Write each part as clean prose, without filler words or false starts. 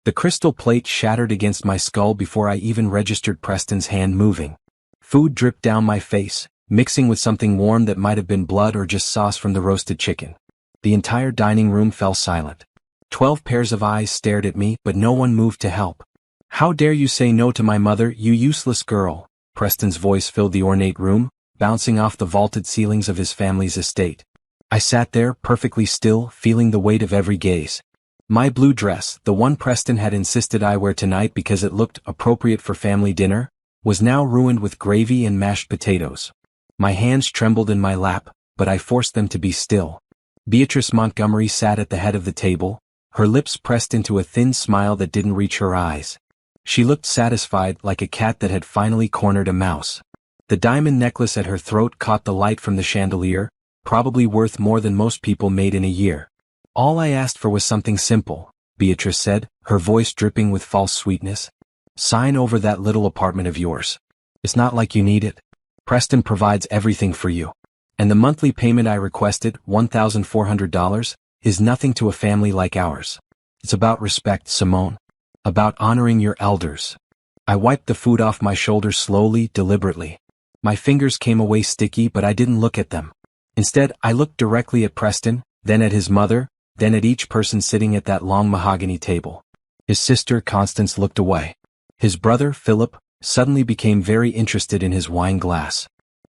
The crystal plate shattered against my skull before I even registered Preston's hand moving. Food dripped down my face, mixing with something warm that might have been blood or just sauce from the roasted chicken. The entire dining room fell silent. 12 pairs of eyes stared at me, but no one moved to help. "How dare you say no to my mother, you useless girl?" Preston's voice filled the ornate room, bouncing off the vaulted ceilings of his family's estate. I sat there, perfectly still, feeling the weight of every gaze. My blue dress, the one Preston had insisted I wear tonight because it looked appropriate for family dinner, was now ruined with gravy and mashed potatoes. My hands trembled in my lap, but I forced them to be still. Beatrice Montgomery sat at the head of the table, her lips pressed into a thin smile that didn't reach her eyes. She looked satisfied, like a cat that had finally cornered a mouse. The diamond necklace at her throat caught the light from the chandelier, probably worth more than most people made in a year. "All I asked for was something simple," Beatrice said, her voice dripping with false sweetness. "Sign over that little apartment of yours. It's not like you need it. Preston provides everything for you. And the monthly payment I requested, $1,400, is nothing to a family like ours. It's about respect, Simone. About honoring your elders." I wiped the food off my shoulders slowly, deliberately. My fingers came away sticky, but I didn't look at them. Instead, I looked directly at Preston, then at his mother, then at each person sitting at that long mahogany table. His sister, Constance, looked away. His brother, Philip, suddenly became very interested in his wine glass.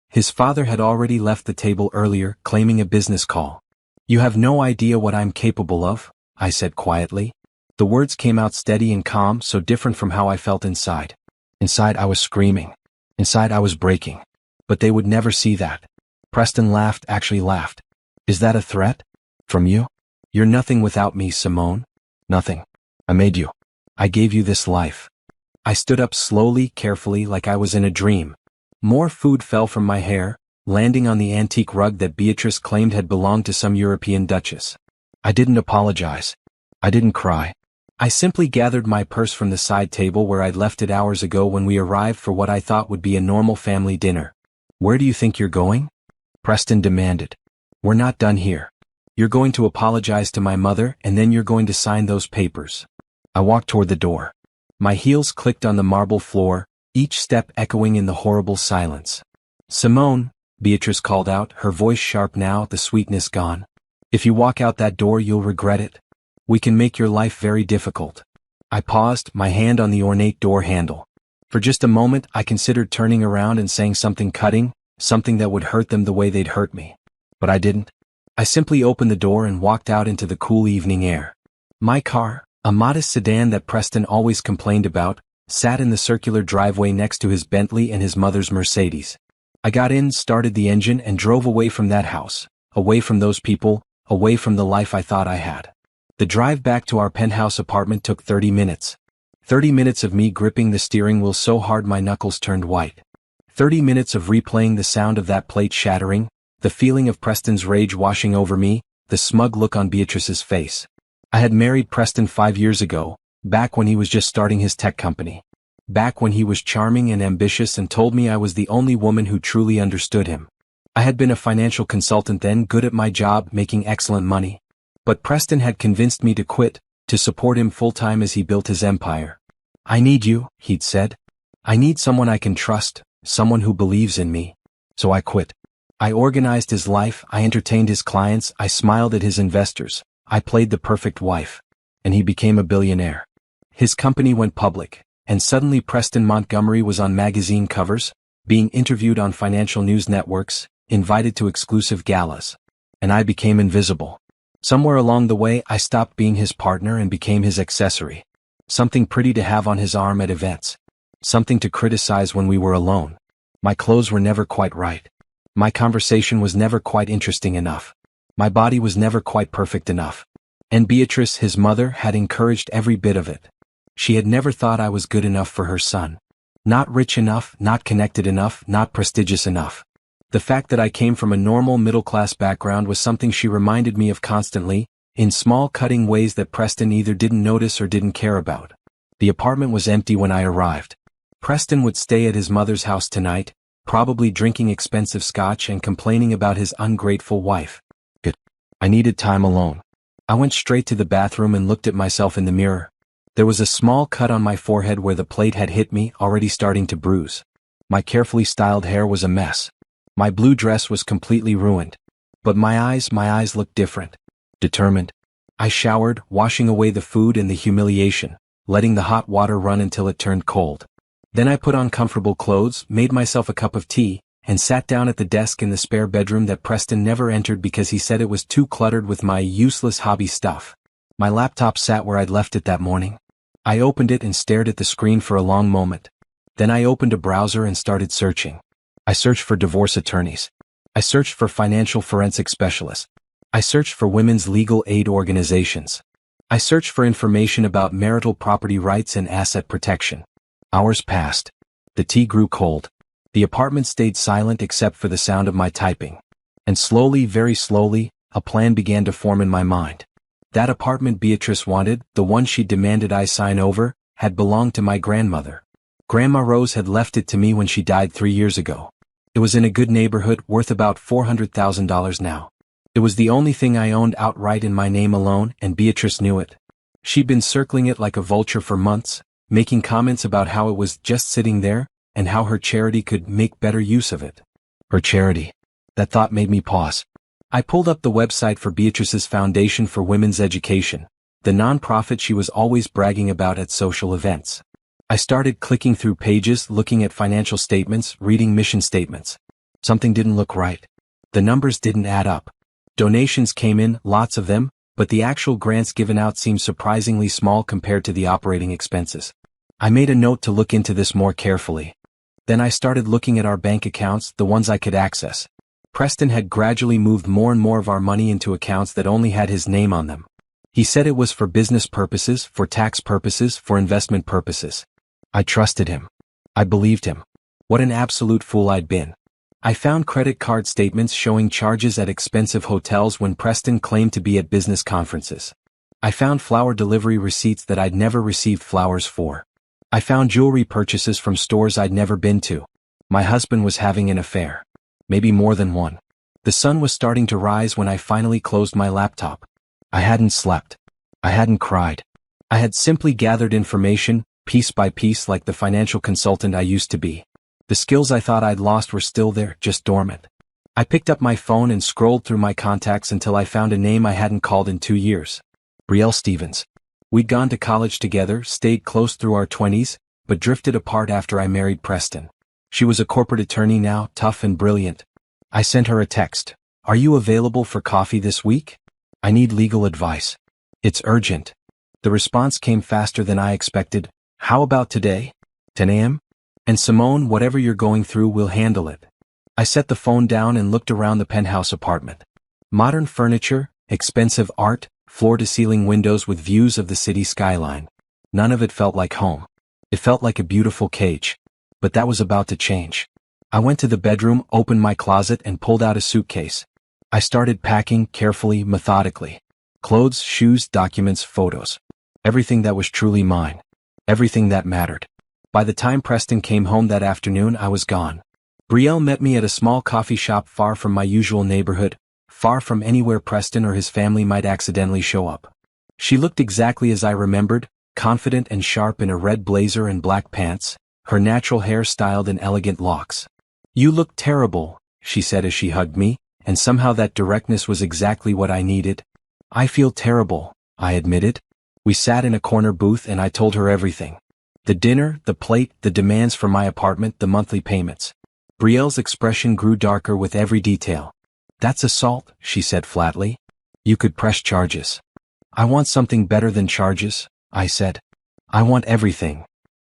His father had already left the table earlier, claiming a business call. "You have no idea what I'm capable of," I said quietly. The words came out steady and calm, so different from how I felt inside. Inside I was screaming. Inside I was breaking. But they would never see that. Preston laughed, actually laughed. "Is that a threat? From you? You're nothing without me, Simone. Nothing. I made you. I gave you this life." I stood up slowly, carefully, like I was in a dream. More food fell from my hair, landing on the antique rug that Beatrice claimed had belonged to some European duchess. I didn't apologize. I didn't cry. I simply gathered my purse from the side table where I'd left it hours ago when we arrived for what I thought would be a normal family dinner. "Where do you think you're going?" Preston demanded. "We're not done here. You're going to apologize to my mother, and then you're going to sign those papers." I walked toward the door. My heels clicked on the marble floor, each step echoing in the horrible silence. "Simone," Beatrice called out, her voice sharp now, the sweetness gone. "If you walk out that door, you'll regret it. We can make your life very difficult." I paused, my hand on the ornate door handle. For just a moment, I considered turning around and saying something cutting, something that would hurt them the way they'd hurt me. But I didn't. I simply opened the door and walked out into the cool evening air. My car, a modest sedan that Preston always complained about, sat in the circular driveway next to his Bentley and his mother's Mercedes. I got in, started the engine, and drove away from that house, away from those people, away from the life I thought I had. The drive back to our penthouse apartment took 30 minutes. 30 minutes of me gripping the steering wheel so hard my knuckles turned white. 30 minutes of replaying the sound of that plate shattering, the feeling of Preston's rage washing over me, the smug look on Beatrice's face. I had married Preston 5 years ago, back when he was just starting his tech company. Back when he was charming and ambitious and told me I was the only woman who truly understood him. I had been a financial consultant then, good at my job, making excellent money. But Preston had convinced me to quit, to support him full-time as he built his empire. "I need you," he'd said. "I need someone I can trust, someone who believes in me." So I quit. I organized his life, I entertained his clients, I smiled at his investors, I played the perfect wife. And he became a billionaire. His company went public, and suddenly Preston Montgomery was on magazine covers, being interviewed on financial news networks, invited to exclusive galas. And I became invisible. Somewhere along the way, I stopped being his partner and became his accessory. Something pretty to have on his arm at events. Something to criticize when we were alone. My clothes were never quite right. My conversation was never quite interesting enough. My body was never quite perfect enough. And Beatrice, his mother, had encouraged every bit of it. She had never thought I was good enough for her son. Not rich enough, not connected enough, not prestigious enough. The fact that I came from a normal middle-class background was something she reminded me of constantly, in small cutting ways that Preston either didn't notice or didn't care about. The apartment was empty when I arrived. Preston would stay at his mother's house tonight, probably drinking expensive scotch and complaining about his ungrateful wife. Good. I needed time alone. I went straight to the bathroom and looked at myself in the mirror. There was a small cut on my forehead where the plate had hit me, already starting to bruise. My carefully styled hair was a mess. My blue dress was completely ruined. But my eyes looked different. Determined. I showered, washing away the food and the humiliation, letting the hot water run until it turned cold. Then I put on comfortable clothes, made myself a cup of tea, and sat down at the desk in the spare bedroom that Preston never entered because he said it was too cluttered with my useless hobby stuff. My laptop sat where I'd left it that morning. I opened it and stared at the screen for a long moment. Then I opened a browser and started searching. I searched for divorce attorneys. I searched for financial forensic specialists. I searched for women's legal aid organizations. I searched for information about marital property rights and asset protection. Hours passed. The tea grew cold. The apartment stayed silent except for the sound of my typing. And slowly, very slowly, a plan began to form in my mind. That apartment Beatrice wanted, the one she demanded I sign over, had belonged to my grandmother. Grandma Rose had left it to me when she died 3 years ago. It was in a good neighborhood, worth about $400,000 now. It was the only thing I owned outright in my name alone, and Beatrice knew it. She'd been circling it like a vulture for months, making comments about how it was just sitting there, and how her charity could make better use of it. Her charity. That thought made me pause. I pulled up the website for Beatrice's Foundation for Women's Education, the nonprofit she was always bragging about at social events. I started clicking through pages, looking at financial statements, reading mission statements. Something didn't look right. The numbers didn't add up. Donations came in, lots of them, but the actual grants given out seemed surprisingly small compared to the operating expenses. I made a note to look into this more carefully. Then I started looking at our bank accounts, the ones I could access. Preston had gradually moved more and more of our money into accounts that only had his name on them. He said it was for business purposes, for tax purposes, for investment purposes. I trusted him. I believed him. What an absolute fool I'd been. I found credit card statements showing charges at expensive hotels when Preston claimed to be at business conferences. I found flower delivery receipts that I'd never received flowers for. I found jewelry purchases from stores I'd never been to. My husband was having an affair. Maybe more than one. The sun was starting to rise when I finally closed my laptop. I hadn't slept. I hadn't cried. I had simply gathered information, piece by piece, like the financial consultant I used to be. The skills I thought I'd lost were still there, just dormant. I picked up my phone and scrolled through my contacts until I found a name I hadn't called in 2 years. Brielle Stevens. We'd gone to college together, stayed close through our 20s, but drifted apart after I married Preston. She was a corporate attorney now, tough and brilliant. I sent her a text. Are you available for coffee this week? I need legal advice. It's urgent. The response came faster than I expected. How about today? 10 a.m.? And Simone, whatever you're going through, we'll handle it. I set the phone down and looked around the penthouse apartment. Modern furniture, expensive art, floor-to-ceiling windows with views of the city skyline. None of it felt like home. It felt like a beautiful cage. But that was about to change. I went to the bedroom, opened my closet, and pulled out a suitcase. I started packing, carefully, methodically. Clothes, shoes, documents, photos. Everything that was truly mine. Everything that mattered. By the time Preston came home that afternoon, I was gone. Brielle met me at a small coffee shop far from my usual neighborhood, far from anywhere Preston or his family might accidentally show up. She looked exactly as I remembered, confident and sharp in a red blazer and black pants, her natural hair styled in elegant locks. "You look terrible," she said as she hugged me, and somehow that directness was exactly what I needed. "I feel terrible," I admitted. We sat in a corner booth and I told her everything. The dinner, the plate, the demands for my apartment, the monthly payments. Brielle's expression grew darker with every detail. "That's assault," she said flatly. "You could press charges." "I want something better than charges," I said. "I want everything."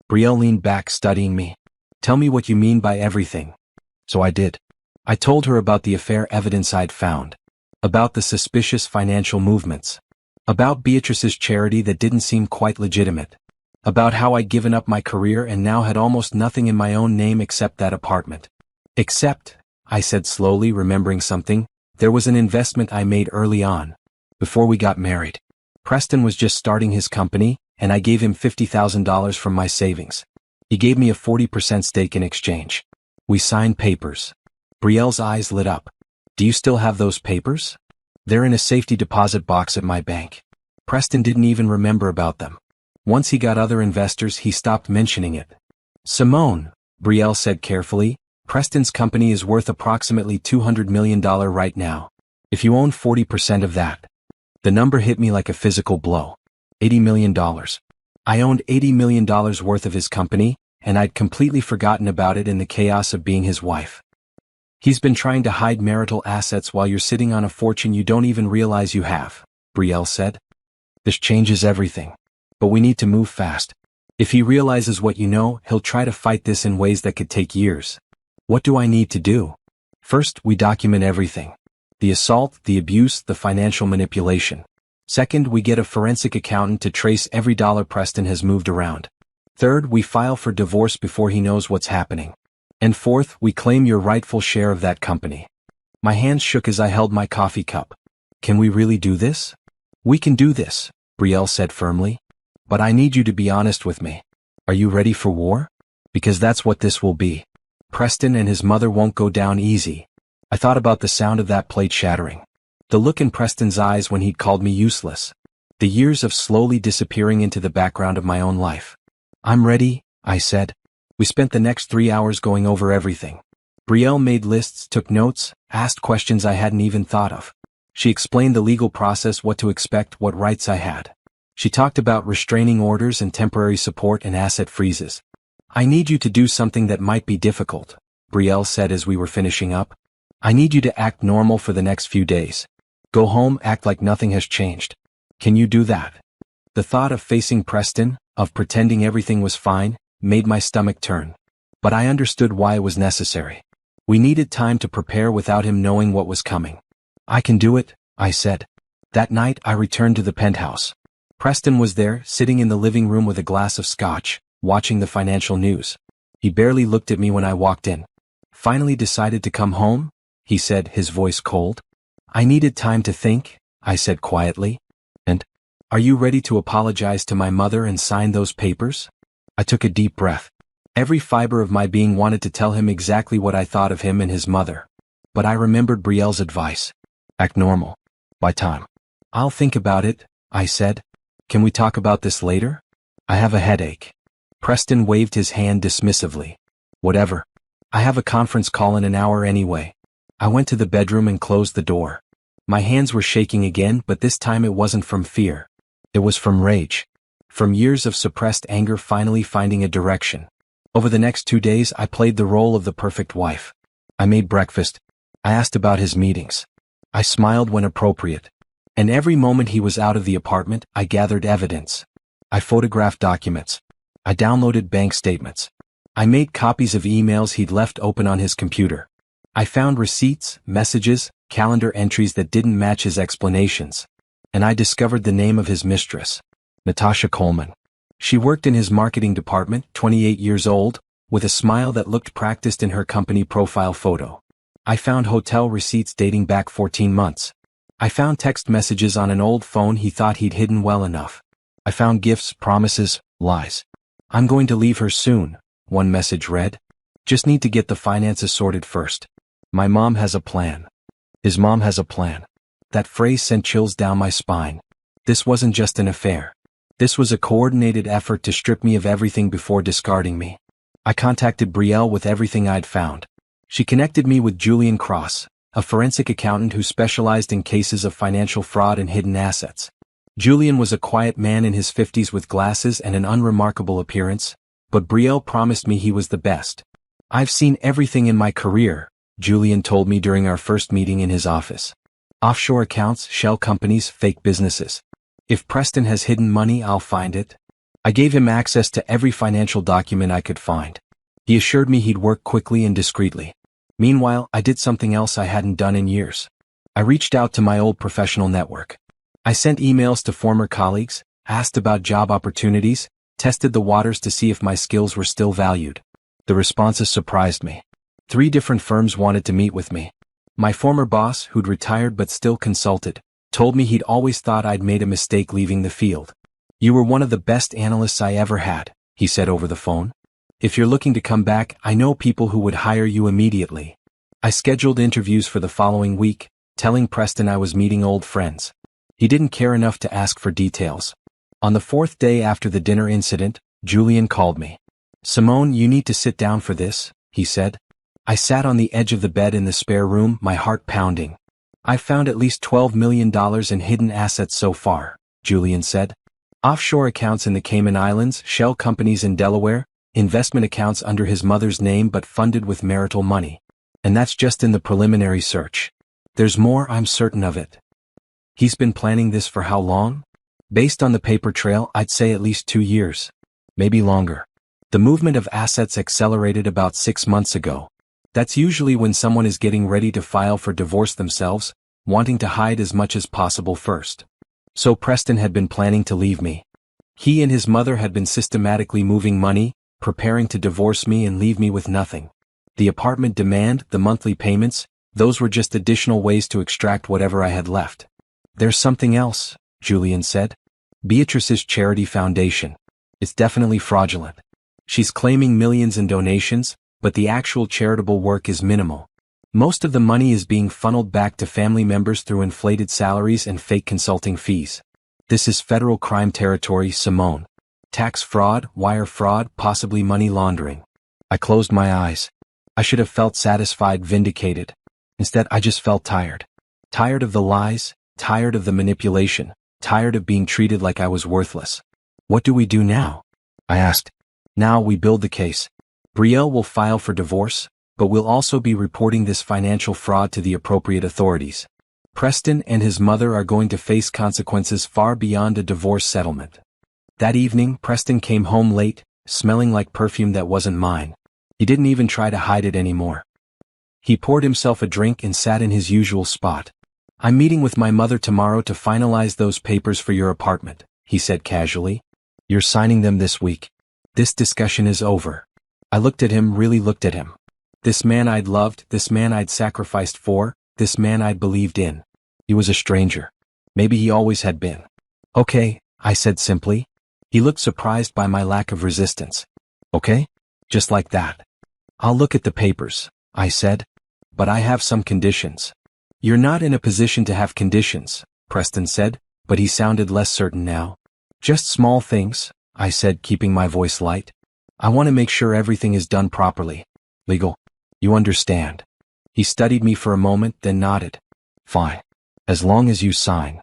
Brielle leaned back, studying me. "Tell me what you mean by everything." So I did. I told her about the affair evidence I'd found. About the suspicious financial movements. About Beatrice's charity that didn't seem quite legitimate. About how I'd given up my career and now had almost nothing in my own name except that apartment. Except, I said slowly, remembering something, there was an investment I made early on. Before we got married. Preston was just starting his company, and I gave him $50,000 from my savings. He gave me a 40% stake in exchange. We signed papers. Brielle's eyes lit up. "Do you still have those papers?" "They're in a safety deposit box at my bank." Preston didn't even remember about them. Once he got other investors, he stopped mentioning it. Simone, Brielle said carefully, Preston's company is worth approximately $200 million right now. If you own 40% of that. The number hit me like a physical blow. $80 million. I owned $80 million worth of his company, and I'd completely forgotten about it in the chaos of being his wife. He's been trying to hide marital assets while you're sitting on a fortune you don't even realize you have, Brielle said. This changes everything. But we need to move fast. If he realizes what you know, he'll try to fight this in ways that could take years. What do I need to do? First, we document everything. The assault, the abuse, the financial manipulation. Second, we get a forensic accountant to trace every dollar Preston has moved around. Third, we file for divorce before he knows what's happening. And fourth, we claim your rightful share of that company. My hands shook as I held my coffee cup. Can we really do this? We can do this, Brielle said firmly. But I need you to be honest with me. Are you ready for war? Because that's what this will be. Preston and his mother won't go down easy. I thought about the sound of that plate shattering. The look in Preston's eyes when he'd called me useless. The years of slowly disappearing into the background of my own life. I'm ready, I said. We spent the next 3 hours going over everything. Brielle made lists, took notes, asked questions I hadn't even thought of. She explained the legal process, what to expect, what rights I had. She talked about restraining orders and temporary support and asset freezes. I need you to do something that might be difficult, Brielle said as we were finishing up. I need you to act normal for the next few days. Go home, act like nothing has changed. Can you do that? The thought of facing Preston, of pretending everything was fine, made my stomach turn. But I understood why it was necessary. We needed time to prepare without him knowing what was coming. I can do it, I said. That night I returned to the penthouse. Preston was there, sitting in the living room with a glass of scotch, watching the financial news. He barely looked at me when I walked in. Finally decided to come home? He said, his voice cold. I needed time to think, I said quietly. And, are you ready to apologize to my mother and sign those papers? I took a deep breath. Every fiber of my being wanted to tell him exactly what I thought of him and his mother. But I remembered Brielle's advice. Act normal. By time. I'll think about it, I said. Can we talk about this later? I have a headache. Preston waved his hand dismissively. Whatever. I have a conference call in an hour anyway. I went to the bedroom and closed the door. My hands were shaking again, but this time it wasn't from fear. It was from rage. From years of suppressed anger finally finding a direction. Over the next 2 days I played the role of the perfect wife. I made breakfast. I asked about his meetings. I smiled when appropriate. And every moment he was out of the apartment, I gathered evidence. I photographed documents. I downloaded bank statements. I made copies of emails he'd left open on his computer. I found receipts, messages, calendar entries that didn't match his explanations. And I discovered the name of his mistress, Natasha Coleman. She worked in his marketing department, 28 years old, with a smile that looked practiced in her company profile photo. I found hotel receipts dating back 14 months. I found text messages on an old phone he thought he'd hidden well enough. I found gifts, promises, lies. I'm going to leave her soon, one message read. Just need to get the finances sorted first. My mom has a plan. His mom has a plan. That phrase sent chills down my spine. This wasn't just an affair. This was a coordinated effort to strip me of everything before discarding me. I contacted Brielle with everything I'd found. She connected me with Julian Cross, a forensic accountant who specialized in cases of financial fraud and hidden assets. Julian was a quiet man in his 50s with glasses and an unremarkable appearance, but Brielle promised me he was the best. I've seen everything in my career, Julian told me during our first meeting in his office. Offshore accounts, shell companies, fake businesses. If Preston has hidden money, I'll find it. I gave him access to every financial document I could find. He assured me he'd work quickly and discreetly. Meanwhile, I did something else I hadn't done in years. I reached out to my old professional network. I sent emails to former colleagues, asked about job opportunities, tested the waters to see if my skills were still valued. The responses surprised me. 3 different firms wanted to meet with me. My former boss, who'd retired but still consulted, told me he'd always thought I'd made a mistake leaving the field. You were one of the best analysts I ever had, he said over the phone. If you're looking to come back, I know people who would hire you immediately. I scheduled interviews for the following week, telling Preston I was meeting old friends. He didn't care enough to ask for details. On the fourth day after the dinner incident, Julian called me. "Simone, you need to sit down for this," he said. I sat on the edge of the bed in the spare room, my heart pounding. "I've found at least $12 million in hidden assets so far," Julian said. "Offshore accounts in the Cayman Islands, shell companies in Delaware, investment accounts under his mother's name but funded with marital money. And that's just in the preliminary search. There's more, I'm certain of it." "He's been planning this for how long?" "Based on the paper trail, I'd say at least 2 years. Maybe longer. The movement of assets accelerated about 6 months ago. That's usually when someone is getting ready to file for divorce themselves, wanting to hide as much as possible first. So Preston had been planning to leave me. He and his mother had been systematically moving money, preparing to divorce me and leave me with nothing. The apartment demand, the monthly payments, those were just additional ways to extract whatever I had left. "There's something else," Julian said. "Beatrice's charity foundation. It's definitely fraudulent. She's claiming millions in donations, but the actual charitable work is minimal. Most of the money is being funneled back to family members through inflated salaries and fake consulting fees. This is federal crime territory, Simone. Tax fraud, wire fraud, possibly money laundering." I closed my eyes. I should have felt satisfied, vindicated. Instead, I just felt tired. Tired of the lies, tired of the manipulation, tired of being treated like I was worthless. "What do we do now?" I asked. "Now we build the case. Brielle will file for divorce, but we'll also be reporting this financial fraud to the appropriate authorities. Preston and his mother are going to face consequences far beyond a divorce settlement." That evening, Preston came home late, smelling like perfume that wasn't mine. He didn't even try to hide it anymore. He poured himself a drink and sat in his usual spot. "I'm meeting with my mother tomorrow to finalize those papers for your apartment," he said casually. "You're signing them this week. This discussion is over." I looked at him, really looked at him. This man I'd loved, this man I'd sacrificed for, this man I'd believed in. He was a stranger. Maybe he always had been. "Okay," I said simply. He looked surprised by my lack of resistance. "Okay? Just like that." "I'll look at the papers," I said. "But I have some conditions." "You're not in a position to have conditions," Preston said, but he sounded less certain now. "Just small things," I said, keeping my voice light. "I want to make sure everything is done properly. Legal. You understand." He studied me for a moment, then nodded. "Fine. As long as you sign.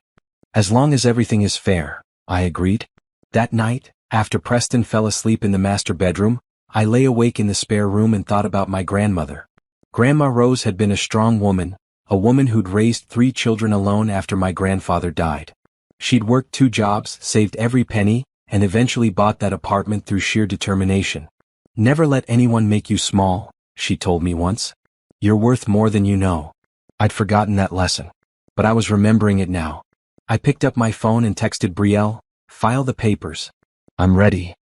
As long as everything is fair," I agreed. That night, after Preston fell asleep in the master bedroom, I lay awake in the spare room and thought about my grandmother. Grandma Rose had been a strong woman, a woman who'd raised 3 children alone after my grandfather died. She'd worked 2 jobs, saved every penny, and eventually bought that apartment through sheer determination. "Never let anyone make you small," she told me once. "You're worth more than you know." I'd forgotten that lesson, but I was remembering it now. I picked up my phone and texted Brielle, "File the papers." "I'm ready."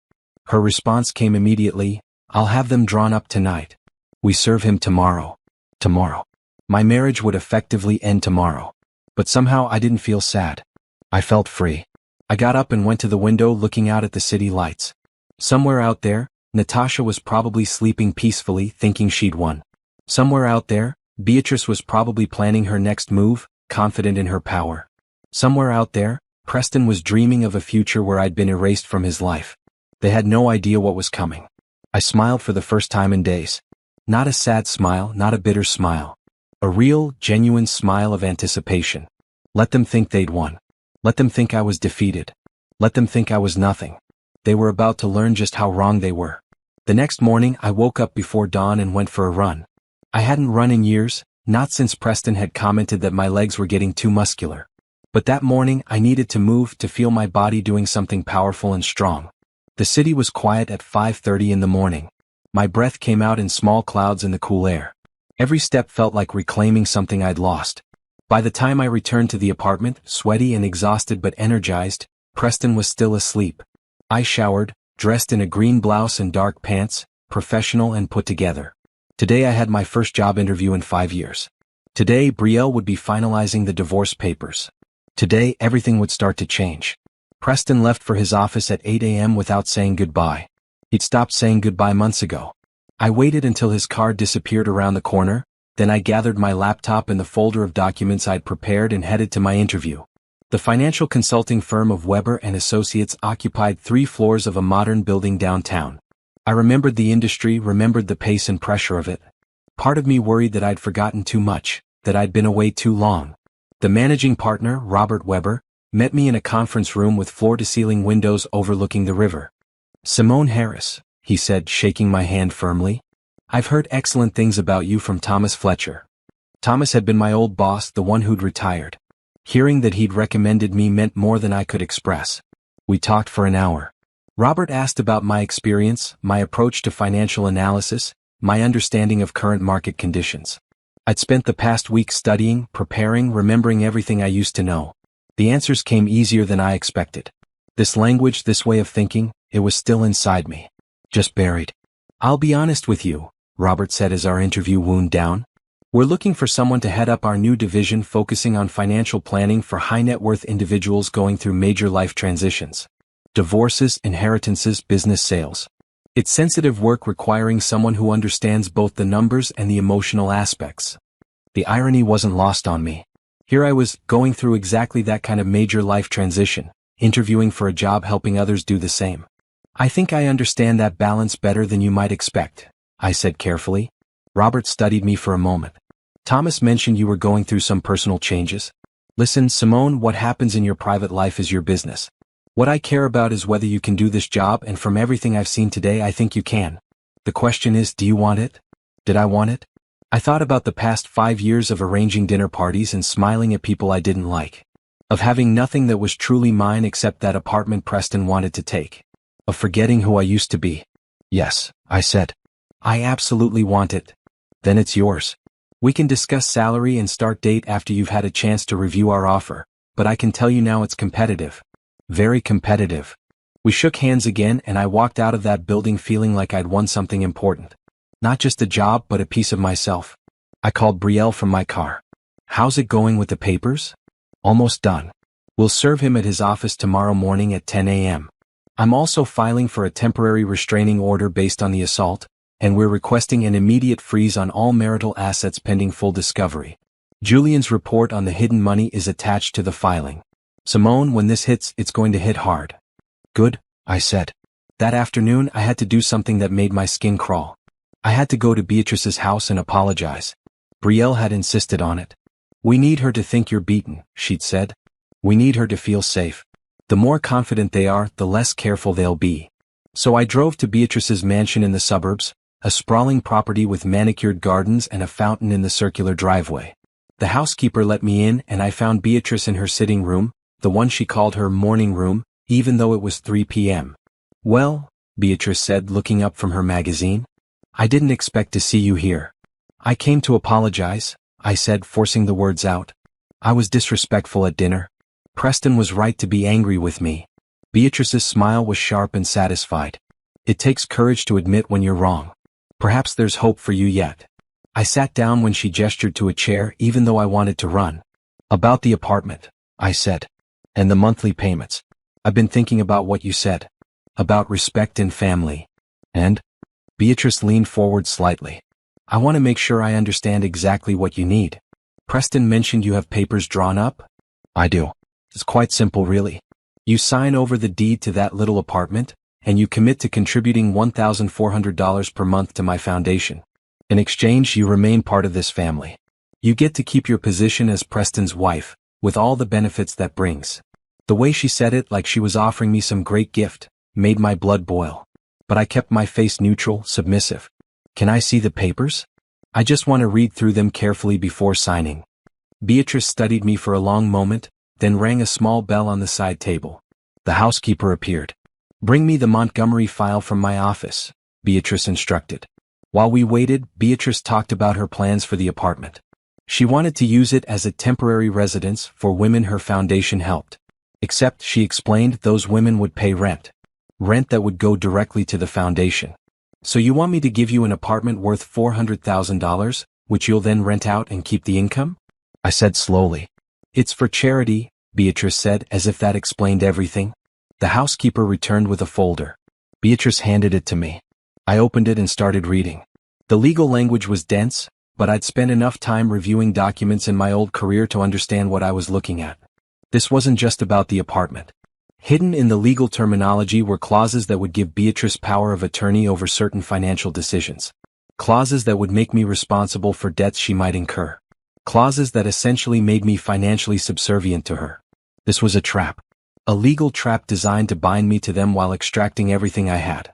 Her response came immediately, "I'll have them drawn up tonight. We serve him tomorrow." Tomorrow. My marriage would effectively end tomorrow. But somehow I didn't feel sad. I felt free. I got up and went to the window, looking out at the city lights. Somewhere out there, Natasha was probably sleeping peacefully, thinking she'd won. Somewhere out there, Beatrice was probably planning her next move, confident in her power. Somewhere out there, Preston was dreaming of a future where I'd been erased from his life. They had no idea what was coming. I smiled for the first time in days. Not a sad smile, not a bitter smile. A real, genuine smile of anticipation. Let them think they'd won. Let them think I was defeated. Let them think I was nothing. They were about to learn just how wrong they were. The next morning, I woke up before dawn and went for a run. I hadn't run in years, not since Preston had commented that my legs were getting too muscular. But that morning, I needed to move, to feel my body doing something powerful and strong. The city was quiet at 5:30 in the morning. My breath came out in small clouds in the cool air. Every step felt like reclaiming something I'd lost. By the time I returned to the apartment, sweaty and exhausted but energized, Preston was still asleep. I showered, dressed in a green blouse and dark pants, professional and put together. Today I had my first job interview in 5 years. Today Brielle would be finalizing the divorce papers. Today everything would start to change. Preston left for his office at 8 a.m. without saying goodbye. He'd stopped saying goodbye months ago. I waited until his car disappeared around the corner, then I gathered my laptop and the folder of documents I'd prepared and headed to my interview. The financial consulting firm of Weber and Associates occupied 3 floors of a modern building downtown. I remembered the industry, remembered the pace and pressure of it. Part of me worried that I'd forgotten too much, that I'd been away too long. The managing partner, Robert Weber, met me in a conference room with floor-to-ceiling windows overlooking the river. "Simone Harris," he said, shaking my hand firmly. "I've heard excellent things about you from Thomas Fletcher." Thomas had been my old boss, the one who'd retired. Hearing that he'd recommended me meant more than I could express. We talked for an hour. Robert asked about my experience, my approach to financial analysis, my understanding of current market conditions. I'd spent the past week studying, preparing, remembering everything I used to know. The answers came easier than I expected. This language, this way of thinking, it was still inside me. Just buried. "I'll be honest with you," Robert said as our interview wound down. "We're looking for someone to head up our new division focusing on financial planning for high-net-worth individuals going through major life transitions. Divorces, inheritances, business sales. It's sensitive work requiring someone who understands both the numbers and the emotional aspects." The irony wasn't lost on me. Here I was, going through exactly that kind of major life transition, interviewing for a job helping others do the same. "I think I understand that balance better than you might expect," I said carefully. Robert studied me for a moment. "Thomas mentioned you were going through some personal changes. Listen, Simone, what happens in your private life is your business. What I care about is whether you can do this job, and from everything I've seen today I think you can. The question is, do you want it? Did I want it? I thought about the past 5 years of arranging dinner parties and smiling at people I didn't like. Of having nothing that was truly mine except that apartment Preston wanted to take. Of forgetting who I used to be. Yes, I said. I absolutely want it. Then it's yours. We can discuss salary and start date after you've had a chance to review our offer, but I can tell you now it's competitive. Very competitive. We shook hands again and I walked out of that building feeling like I'd won something important. Not just a job but a piece of myself. I called Brielle from my car. "How's it going with the papers?" "Almost done. We'll serve him at his office tomorrow morning at 10 a.m. I'm also filing for a temporary restraining order based on the assault, and we're requesting an immediate freeze on all marital assets pending full discovery. Julian's report on the hidden money is attached to the filing. Simone, when this hits, it's going to hit hard." "Good," I said. That afternoon I had to do something that made my skin crawl. I had to go to Beatrice's house and apologize. Brielle had insisted on it. "We need her to think you're beaten," she'd said. "We need her to feel safe. The more confident they are, the less careful they'll be." So I drove to Beatrice's mansion in the suburbs, a sprawling property with manicured gardens and a fountain in the circular driveway. The housekeeper let me in and I found Beatrice in her sitting room, the one she called her morning room, even though it was 3 p.m. "Well," Beatrice said, looking up from her magazine. "I didn't expect to see you here." "I came to apologize," I said, forcing the words out. "I was disrespectful at dinner. Preston was right to be angry with me." Beatrice's smile was sharp and satisfied. "It takes courage to admit when you're wrong. Perhaps there's hope for you yet." I sat down when she gestured to a chair even though I wanted to run. "About the apartment," I said. "And the monthly payments. I've been thinking about what you said. About respect and family. And?" Beatrice leaned forward slightly. "I want to make sure I understand exactly what you need. Preston mentioned you have papers drawn up?" "I do. It's quite simple really. You sign over the deed to that little apartment, and you commit to contributing $1,400 per month to my foundation. In exchange, you remain part of this family. You get to keep your position as Preston's wife, with all the benefits that brings." The way she said it, like she was offering me some great gift, made my blood boil. But I kept my face neutral, submissive. "Can I see the papers? I just want to read through them carefully before signing." Beatrice studied me for a long moment, then rang a small bell on the side table. The housekeeper appeared. "Bring me the Montgomery file from my office," Beatrice instructed. While we waited, Beatrice talked about her plans for the apartment. She wanted to use it as a temporary residence for women her foundation helped. Except, she explained, those women would pay rent. Rent that would go directly to the foundation. "So you want me to give you an apartment worth $400,000, which you'll then rent out and keep the income?" I said slowly. "It's for charity," Beatrice said, as if that explained everything. The housekeeper returned with a folder. Beatrice handed it to me. I opened it and started reading. The legal language was dense, but I'd spent enough time reviewing documents in my old career to understand what I was looking at. This wasn't just about the apartment. Hidden in the legal terminology were clauses that would give Beatrice power of attorney over certain financial decisions. Clauses that would make me responsible for debts she might incur. Clauses that essentially made me financially subservient to her. This was a trap. A legal trap designed to bind me to them while extracting everything I had.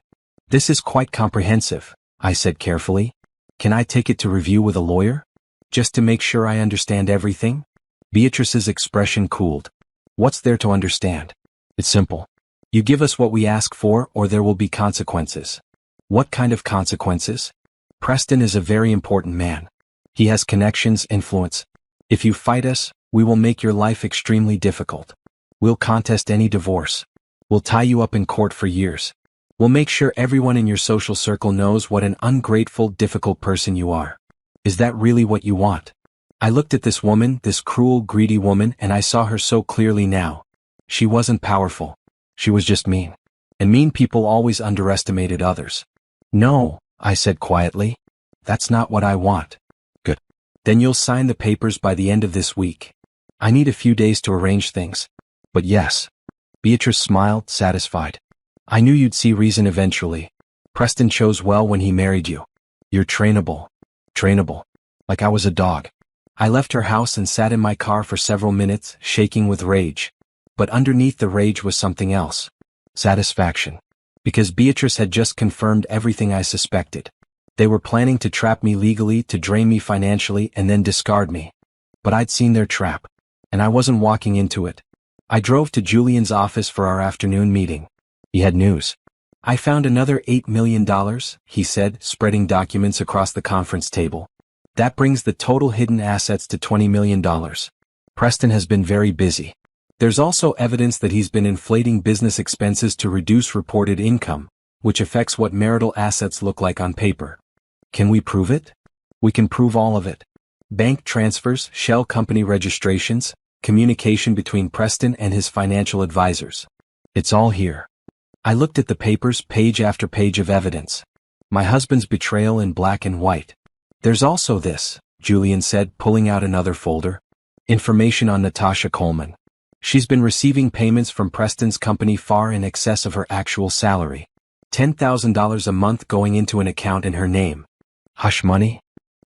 This is quite comprehensive, I said carefully. Can I take it to review with a lawyer? Just to make sure I understand everything? Beatrice's expression cooled. What's there to understand? It's simple. You give us what we ask for or there will be consequences. What kind of consequences? Preston is a very important man. He has connections, influence. If you fight us, we will make your life extremely difficult. We'll contest any divorce. We'll tie you up in court for years. We'll make sure everyone in your social circle knows what an ungrateful, difficult person you are. Is that really what you want? I looked at this woman, this cruel, greedy woman, and I saw her so clearly now. She wasn't powerful. She was just mean. And mean people always underestimated others. No, I said quietly. That's not what I want. Good. Then you'll sign the papers by the end of this week. I need a few days to arrange things. But yes. Beatrice smiled, satisfied. I knew you'd see reason eventually. Preston chose well when he married you. You're trainable. Trainable. Like I was a dog. I left her house and sat in my car for several minutes, shaking with rage. But underneath the rage was something else. Satisfaction. Because Beatrice had just confirmed everything I suspected. They were planning to trap me legally, to drain me financially, and then discard me. But I'd seen their trap. And I wasn't walking into it. I drove to Julian's office for our afternoon meeting. He had news. I found another $8 million, he said, spreading documents across the conference table. That brings the total hidden assets to $20 million. Preston has been very busy. There's also evidence that he's been inflating business expenses to reduce reported income, which affects what marital assets look like on paper. Can we prove it? We can prove all of it. Bank transfers, shell company registrations, communication between Preston and his financial advisors. It's all here. I looked at the papers, page after page of evidence. My husband's betrayal in black and white. There's also this, Julian said, pulling out another folder. Information on Natasha Coleman. She's been receiving payments from Preston's company far in excess of her actual salary. $10,000 a month going into an account in her name. Hush money?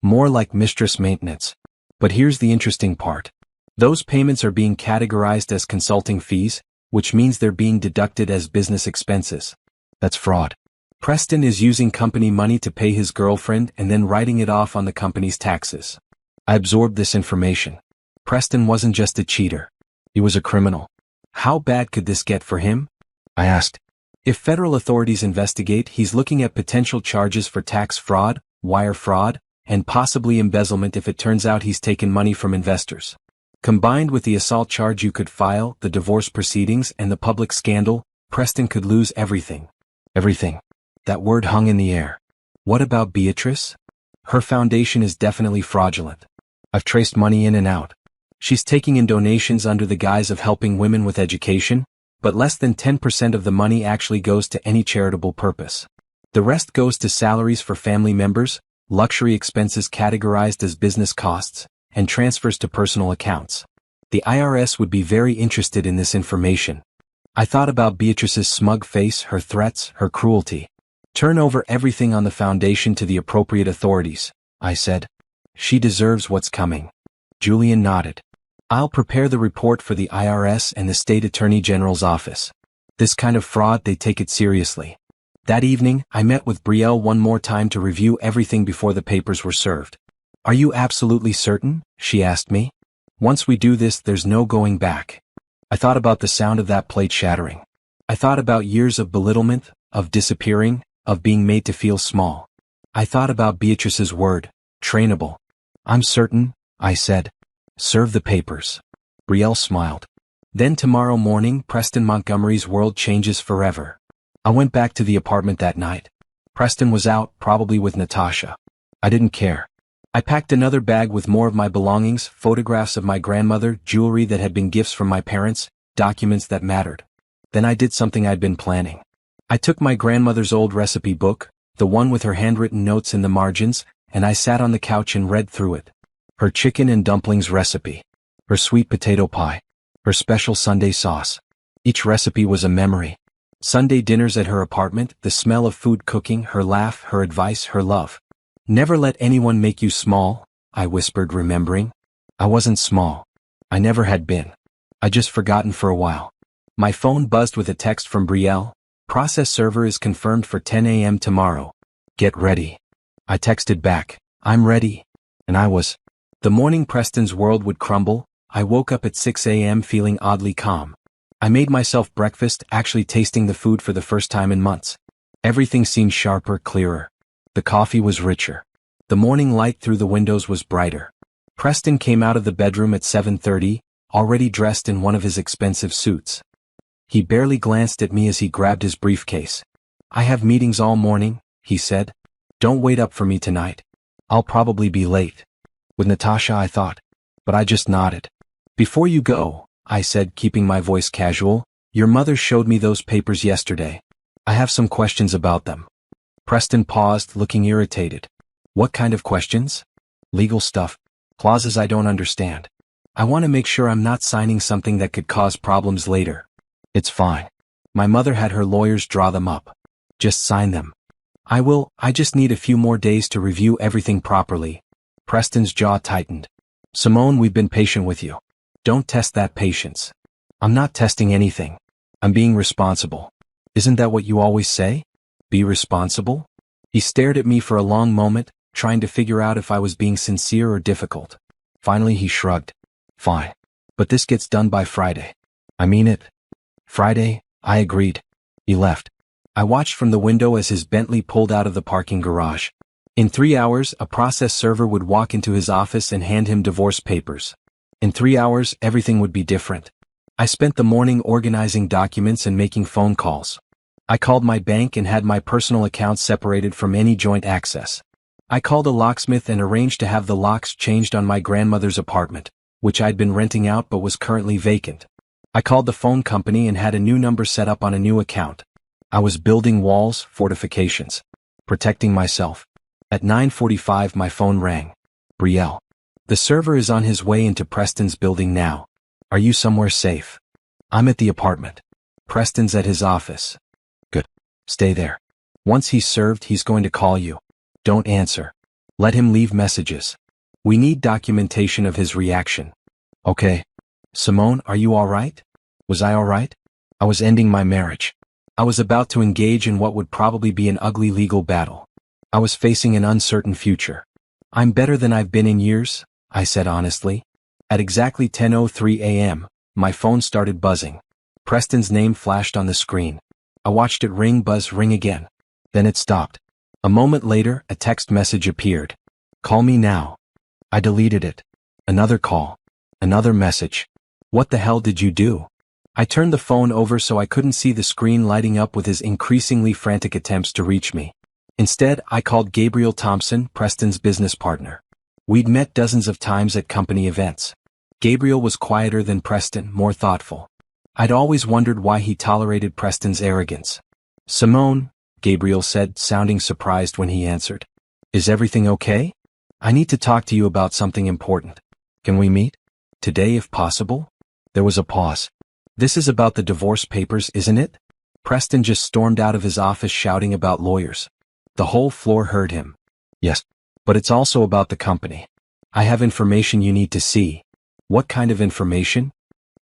More like mistress maintenance. But here's the interesting part. Those payments are being categorized as consulting fees, which means they're being deducted as business expenses. That's fraud. Preston is using company money to pay his girlfriend and then writing it off on the company's taxes. I absorbed this information. Preston wasn't just a cheater. He was a criminal. How bad could this get for him? I asked. If federal authorities investigate, he's looking at potential charges for tax fraud, wire fraud, and possibly embezzlement if it turns out he's taken money from investors. Combined with the assault charge you could file, the divorce proceedings, and the public scandal, Preston could lose everything. Everything. That word hung in the air. What about Beatrice? Her foundation is definitely fraudulent. I've traced money in and out. She's taking in donations under the guise of helping women with education, but less than 10% of the money actually goes to any charitable purpose. The rest goes to salaries for family members, luxury expenses categorized as business costs, and transfers to personal accounts. The IRS would be very interested in this information. I thought about Beatrice's smug face, her threats, her cruelty. Turn over everything on the foundation to the appropriate authorities, I said. She deserves what's coming. Julian nodded. I'll prepare the report for the IRS and the State Attorney General's office. This kind of fraud, they take it seriously. That evening, I met with Brielle one more time to review everything before the papers were served. Are you absolutely certain? She asked me. Once we do this, there's no going back. I thought about the sound of that plate shattering. I thought about years of belittlement, of disappearing, of being made to feel small. I thought about Beatrice's word, trainable. I'm certain, I said. Serve the papers. Brielle smiled. Then tomorrow morning, Preston Montgomery's world changes forever. I went back to the apartment that night. Preston was out, probably with Natasha. I didn't care. I packed another bag with more of my belongings, photographs of my grandmother, jewelry that had been gifts from my parents, documents that mattered. Then I did something I'd been planning. I took my grandmother's old recipe book, the one with her handwritten notes in the margins, and I sat on the couch and read through it. Her chicken and dumplings recipe. Her sweet potato pie. her special Sunday sauce. Each recipe was a memory. Sunday dinners at her apartment, the smell of food cooking, her laugh, her advice, her love. Never let anyone make you small, I whispered, remembering. I wasn't small. I never had been. I just forgotten for a while. My phone buzzed with a text from Brielle. Process server is confirmed for 10 a.m. tomorrow. Get ready. I texted back, I'm ready. And I was. The morning Preston's world would crumble. I woke up at 6 a.m. feeling oddly calm. I made myself breakfast, actually tasting the food for the first time in months. Everything seemed sharper, clearer. The coffee was richer. The morning light through the windows was brighter. Preston came out of the bedroom at 7:30, already dressed in one of his expensive suits. He barely glanced at me as he grabbed his briefcase. I have meetings all morning, he said. Don't wait up for me tonight. I'll probably be late. With Natasha, I thought. But I just nodded. Before you go, I said, keeping my voice casual, your mother showed me those papers yesterday. I have some questions about them. Preston paused, looking irritated. What kind of questions? Legal stuff. Clauses I don't understand. I want to make sure I'm not signing something that could cause problems later. It's fine. My mother had her lawyers draw them up. Just sign them. I will. I just need a few more days to review everything properly. Preston's jaw tightened. Simone, we've been patient with you. Don't test that patience. I'm not testing anything. I'm being responsible. Isn't that what you always say? Be responsible? He stared at me for a long moment, trying to figure out if I was being sincere or difficult. Finally he shrugged. Fine. But this gets done by Friday. I mean it. Friday, I agreed. He left. I watched from the window as his Bentley pulled out of the parking garage. In 3 hours, a process server would walk into his office and hand him divorce papers. In 3 hours, everything would be different. I spent the morning organizing documents and making phone calls. I called my bank and had my personal accounts separated from any joint access. I called a locksmith and arranged to have the locks changed on my grandmother's apartment, which I'd been renting out but was currently vacant. I called the phone company and had a new number set up on a new account. I was building walls, fortifications, protecting myself. At 9:45 my phone rang. Brielle. The server is on his way into Preston's building now. Are you somewhere safe? I'm at the apartment. Preston's at his office. Good. Stay there. Once he's served, he's going to call you. Don't answer. Let him leave messages. We need documentation of his reaction. Okay. Simone, are you all right? Was I all right? I was ending my marriage. I was about to engage in what would probably be an ugly legal battle. I was facing an uncertain future. I'm better than I've been in years, I said honestly. At exactly 10:03 a.m., my phone started buzzing. Preston's name flashed on the screen. I watched it ring, buzz, ring again. Then it stopped. A moment later, a text message appeared. Call me now. I deleted it. Another call. Another message. What the hell did you do? I turned the phone over so I couldn't see the screen lighting up with his increasingly frantic attempts to reach me. Instead, I called Gabriel Thompson, Preston's business partner. We'd met dozens of times at company events. Gabriel was quieter than Preston, more thoughtful. I'd always wondered why he tolerated Preston's arrogance. Simone, Gabriel said, sounding surprised when he answered. Is everything okay? I need to talk to you about something important. Can we meet? Today if possible? There was a pause. This is about the divorce papers, isn't it? Preston just stormed out of his office shouting about lawyers. The whole floor heard him. Yes. But it's also about the company. I have information you need to see. What kind of information?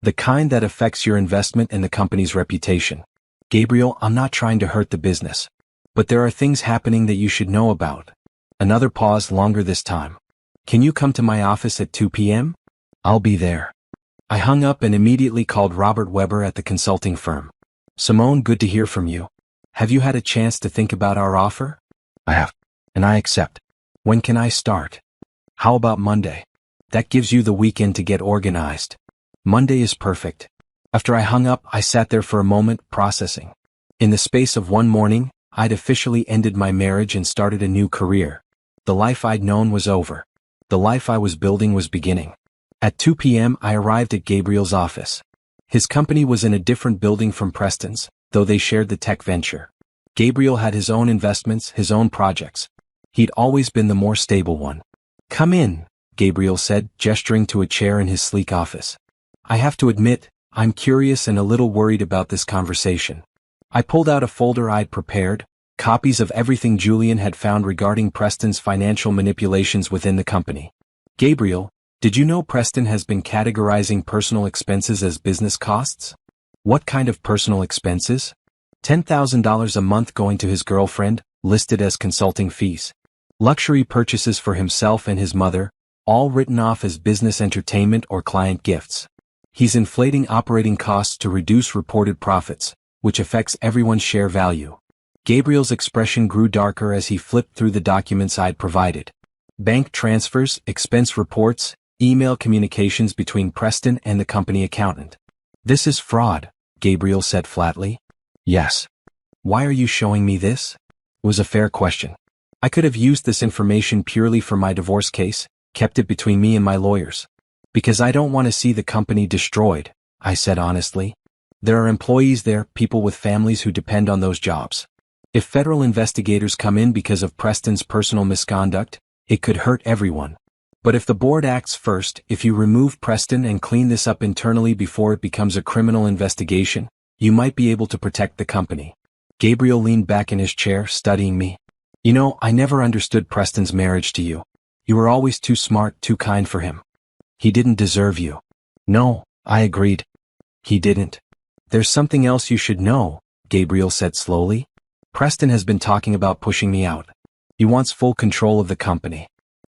The kind that affects your investment and the company's reputation. Gabriel, I'm not trying to hurt the business. But there are things happening that you should know about. Another pause, longer this time. Can you come to my office at 2 p.m.? I'll be there. I hung up and immediately called Robert Weber at the consulting firm. Simone, good to hear from you. Have you had a chance to think about our offer? I have. And I accept. When can I start? How about Monday? That gives you the weekend to get organized. Monday is perfect. After I hung up, I sat there for a moment, processing. In the space of one morning, I'd officially ended my marriage and started a new career. The life I'd known was over. The life I was building was beginning. At 2 p.m. I arrived at Gabriel's office. His company was in a different building from Preston's, though they shared the tech venture. Gabriel had his own investments, his own projects. He'd always been the more stable one. Come in, Gabriel said, gesturing to a chair in his sleek office. I have to admit, I'm curious and a little worried about this conversation. I pulled out a folder I'd prepared, copies of everything Julian had found regarding Preston's financial manipulations within the company. Gabriel, did you know Preston has been categorizing personal expenses as business costs? What kind of personal expenses? $10,000 a month going to his girlfriend, listed as consulting fees. Luxury purchases for himself and his mother, all written off as business entertainment or client gifts. He's inflating operating costs to reduce reported profits, which affects everyone's share value. Gabriel's expression grew darker as he flipped through the documents I'd provided. Bank transfers, expense reports, email communications between Preston and the company accountant. This is fraud, Gabriel said flatly. Yes. Why are you showing me this? It was a fair question. I could have used this information purely for my divorce case, kept it between me and my lawyers. Because I don't want to see the company destroyed, I said honestly. There are employees there, people with families who depend on those jobs. If federal investigators come in because of Preston's personal misconduct, it could hurt everyone. But if the board acts first, if you remove Preston and clean this up internally before it becomes a criminal investigation, you might be able to protect the company. Gabriel leaned back in his chair, studying me. You know, I never understood Preston's marriage to you. You were always too smart, too kind for him. He didn't deserve you. No, I agreed. He didn't. There's something else you should know, Gabriel said slowly. Preston has been talking about pushing me out. He wants full control of the company.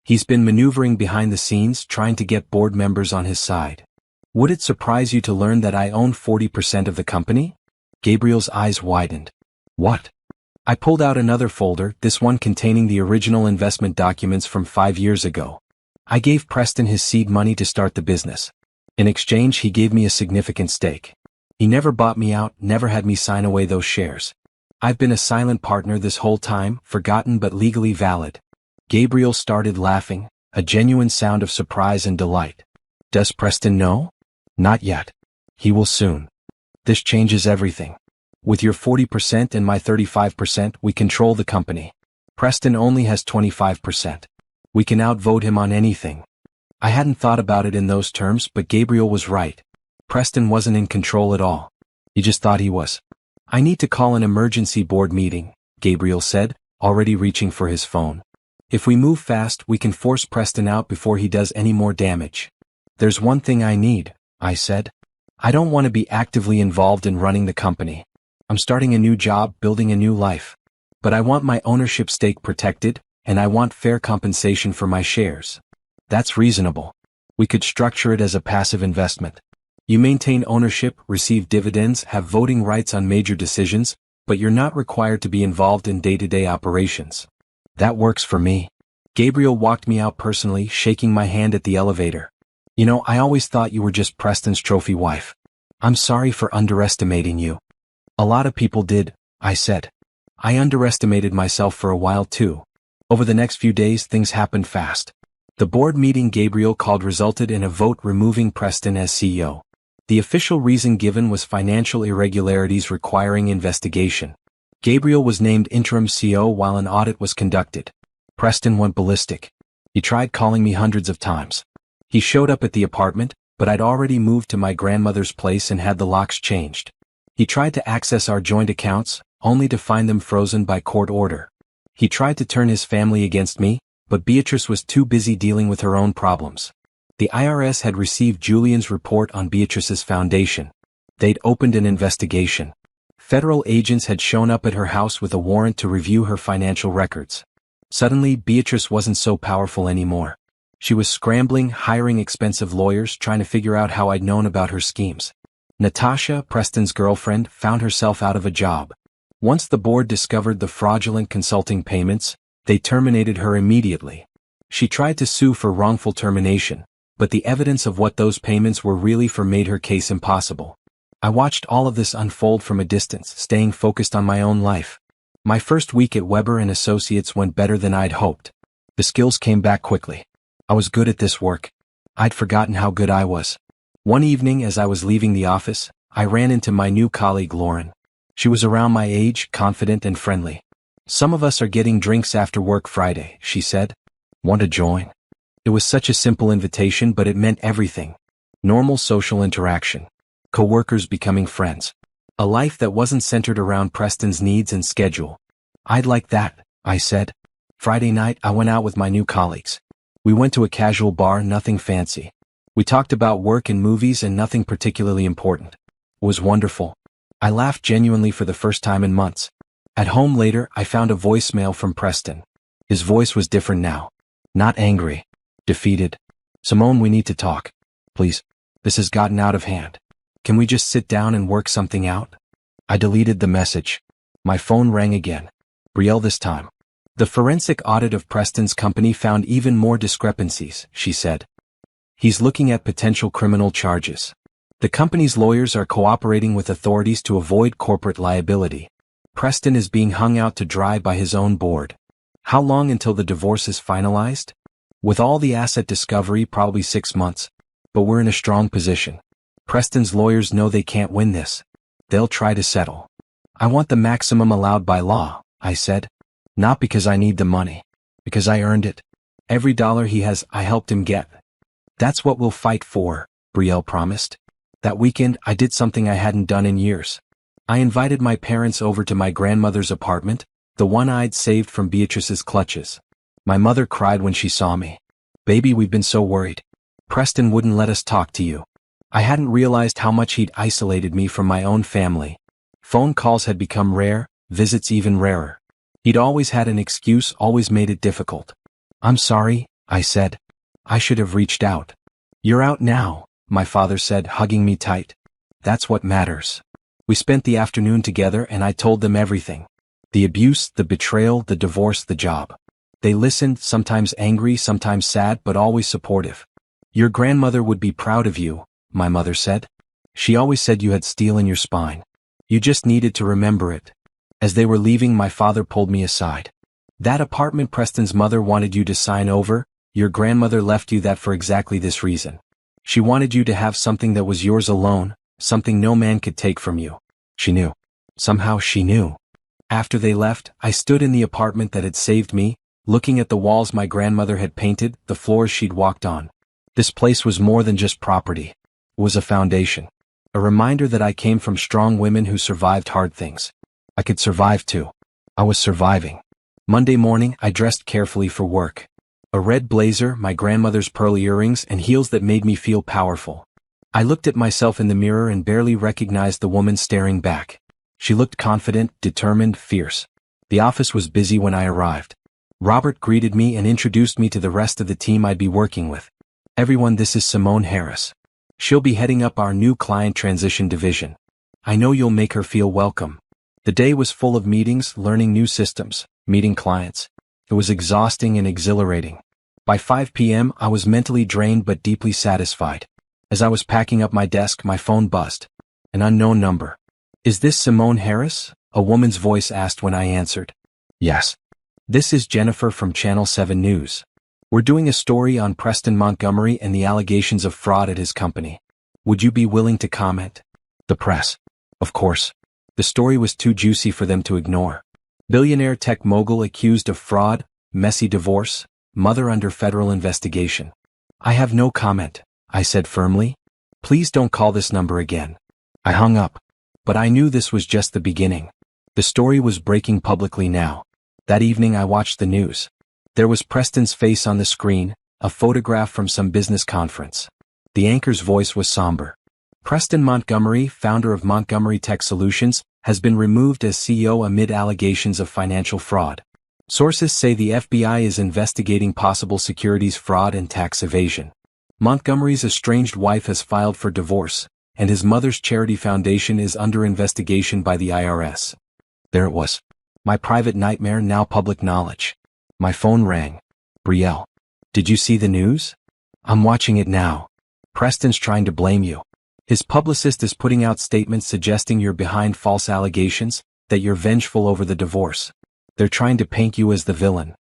He's been maneuvering behind the scenes, trying to get board members on his side. Would it surprise you to learn that I own 40% of the company? Gabriel's eyes widened. What? I pulled out another folder, this one containing the original investment documents from 5 years ago. I gave Preston his seed money to start the business. In exchange, he gave me a significant stake. He never bought me out, never had me sign away those shares. I've been a silent partner this whole time, forgotten but legally valid. Gabriel started laughing, a genuine sound of surprise and delight. Does Preston know? Not yet. He will soon. This changes everything. With your 40% and my 35%, we control the company. Preston only has 25%. We can outvote him on anything. I hadn't thought about it in those terms, but Gabriel was right. Preston wasn't in control at all. He just thought he was. I need to call an emergency board meeting, Gabriel said, already reaching for his phone. If we move fast, we can force Preston out before he does any more damage. There's one thing I need, I said. I don't want to be actively involved in running the company. I'm starting a new job, building a new life. But I want my ownership stake protected, and I want fair compensation for my shares. That's reasonable. We could structure it as a passive investment. You maintain ownership, receive dividends, have voting rights on major decisions, but you're not required to be involved in day-to-day operations. That works for me. Gabriel walked me out personally, shaking my hand at the elevator. You know, I always thought you were just Preston's trophy wife. I'm sorry for underestimating you. A lot of people did, I said. I underestimated myself for a while too. Over the next few days, things happened fast. The board meeting Gabriel called resulted in a vote removing Preston as CEO. The official reason given was financial irregularities requiring investigation. Gabriel was named interim CEO while an audit was conducted. Preston went ballistic. He tried calling me hundreds of times. He showed up at the apartment, but I'd already moved to my grandmother's place and had the locks changed. He tried to access our joint accounts, only to find them frozen by court order. He tried to turn his family against me, but Beatrice was too busy dealing with her own problems. The IRS had received Julian's report on Beatrice's foundation. They'd opened an investigation. Federal agents had shown up at her house with a warrant to review her financial records. Suddenly, Beatrice wasn't so powerful anymore. She was scrambling, hiring expensive lawyers, trying to figure out how I'd known about her schemes. Natasha, Preston's girlfriend, found herself out of a job. Once the board discovered the fraudulent consulting payments, they terminated her immediately. She tried to sue for wrongful termination, but the evidence of what those payments were really for made her case impossible. I watched all of this unfold from a distance, staying focused on my own life. My first week at Weber & Associates went better than I'd hoped. The skills came back quickly. I was good at this work. I'd forgotten how good I was. One evening as I was leaving the office, I ran into my new colleague Lauren. She was around my age, confident and friendly. Some of us are getting drinks after work Friday, she said. Want to join? It was such a simple invitation, but it meant everything. Normal social interaction. coworkers becoming friends. A life that wasn't centered around Preston's needs and schedule. I'd like that, I said. Friday night, I went out with my new colleagues. We went to a casual bar, nothing fancy. We talked about work and movies and nothing particularly important. It was wonderful. I laughed genuinely for the first time in months. At home later, I found a voicemail from Preston. His voice was different now. Not angry. Defeated. Simone, we need to talk. Please. This has gotten out of hand. Can we just sit down and work something out? I deleted the message. My phone rang again. Brielle this time. The forensic audit of Preston's company found even more discrepancies, she said. He's looking at potential criminal charges. The company's lawyers are cooperating with authorities to avoid corporate liability. Preston is being hung out to dry by his own board. How long until the divorce is finalized? With all the asset discovery, probably 6 months. But we're in a strong position. Preston's lawyers know they can't win this. They'll try to settle. I want the maximum allowed by law, I said. Not because I need the money. Because I earned it. Every dollar he has, I helped him get. That's what we'll fight for, Brielle promised. That weekend, I did something I hadn't done in years. I invited my parents over to my grandmother's apartment, the one I'd saved from Beatrice's clutches. My mother cried when she saw me. Baby, we've been so worried. Preston wouldn't let us talk to you. I hadn't realized how much he'd isolated me from my own family. Phone calls had become rare, visits even rarer. He'd always had an excuse, always made it difficult. I'm sorry, I said. I should have reached out. You're out now, my father said, hugging me tight. That's what matters. We spent the afternoon together and I told them everything. The abuse, the betrayal, the divorce, the job. They listened, sometimes angry, sometimes sad, but always supportive. Your grandmother would be proud of you, my mother said. She always said you had steel in your spine. You just needed to remember it. As they were leaving, my father pulled me aside. That apartment Preston's mother wanted you to sign over, your grandmother left you that for exactly this reason. She wanted you to have something that was yours alone, something no man could take from you. She knew. Somehow she knew. After they left, I stood in the apartment that had saved me, looking at the walls my grandmother had painted, the floors she'd walked on. This place was more than just property. It was a foundation. A reminder that I came from strong women who survived hard things. I could survive too. I was surviving. Monday morning, I dressed carefully for work. A red blazer, my grandmother's pearl earrings, and heels that made me feel powerful. I looked at myself in the mirror and barely recognized the woman staring back. She looked confident, determined, fierce. The office was busy when I arrived. Robert greeted me and introduced me to the rest of the team I'd be working with. Everyone, this is Simone Harris. She'll be heading up our new client transition division. I know you'll make her feel welcome. The day was full of meetings, learning new systems, meeting clients. It was exhausting and exhilarating. By 5 p.m., I was mentally drained but deeply satisfied. As I was packing up my desk, my phone buzzed. An unknown number. Is this Simone Harris? A woman's voice asked when I answered. Yes. This is Jennifer from Channel 7 News. We're doing a story on Preston Montgomery and the allegations of fraud at his company. Would you be willing to comment? The press. Of course. The story was too juicy for them to ignore. Billionaire tech mogul accused of fraud, messy divorce, mother under federal investigation. I have no comment, I said firmly. Please don't call this number again. I hung up. But I knew this was just the beginning. The story was breaking publicly now. That evening I watched the news. There was Preston's face on the screen, a photograph from some business conference. The anchor's voice was somber. Preston Montgomery, founder of Montgomery Tech Solutions, has been removed as CEO amid allegations of financial fraud. Sources say the FBI is investigating possible securities fraud and tax evasion. Montgomery's estranged wife has filed for divorce, and his mother's charity foundation is under investigation by the IRS. There it was. My private nightmare, now public knowledge. My phone rang. Brielle. Did you see the news? I'm watching it now. Preston's trying to blame you. His publicist is putting out statements suggesting you're behind false allegations, that you're vengeful over the divorce. They're trying to paint you as the villain.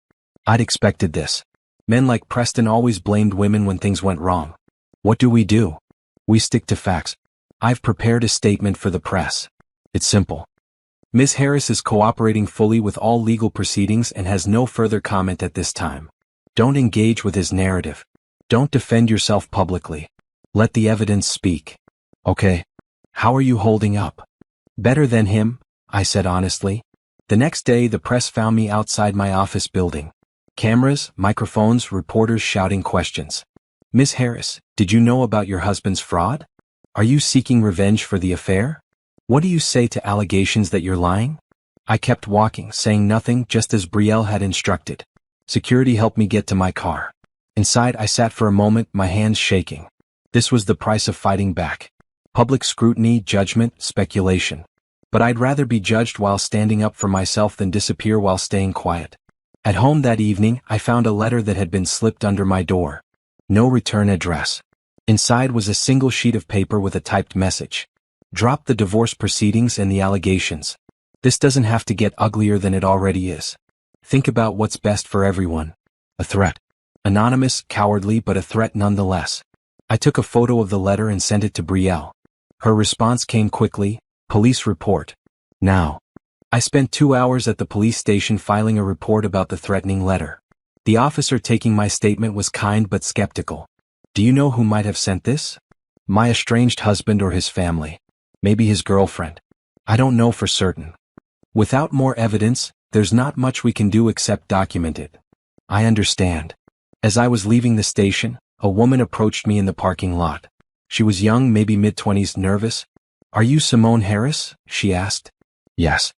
I'd expected this. Men like Preston always blamed women when things went wrong. What do? We stick to facts. I've prepared a statement for the press. It's simple. Ms. Harris is cooperating fully with all legal proceedings and has no further comment at this time. Don't engage with his narrative. Don't defend yourself publicly. Let the evidence speak. Okay. How are you holding up? Better than him, I said honestly. The next day the press found me outside my office building. Cameras, microphones, reporters shouting questions. Miss Harris, did you know about your husband's fraud? Are you seeking revenge for the affair? What do you say to allegations that you're lying? I kept walking, saying nothing, just as Brielle had instructed. Security helped me get to my car. Inside I sat for a moment, my hands shaking. This was the price of fighting back. Public scrutiny, judgment, speculation. But I'd rather be judged while standing up for myself than disappear while staying quiet. At home that evening, I found a letter that had been slipped under my door. No return address. Inside was a single sheet of paper with a typed message. Drop the divorce proceedings and the allegations. This doesn't have to get uglier than it already is. Think about what's best for everyone. A threat. Anonymous, cowardly, but a threat nonetheless. I took a photo of the letter and sent it to Brielle. Her response came quickly. Police report. Now. I spent 2 hours at the police station filing a report about the threatening letter. The officer taking my statement was kind but skeptical. Do you know who might have sent this? My estranged husband or his family. Maybe his girlfriend. I don't know for certain. Without more evidence, there's not much we can do except document it. I understand. As I was leaving the station, a woman approached me in the parking lot. She was young, maybe mid-20s, nervous. Are you Simone Harris? She asked. Yes.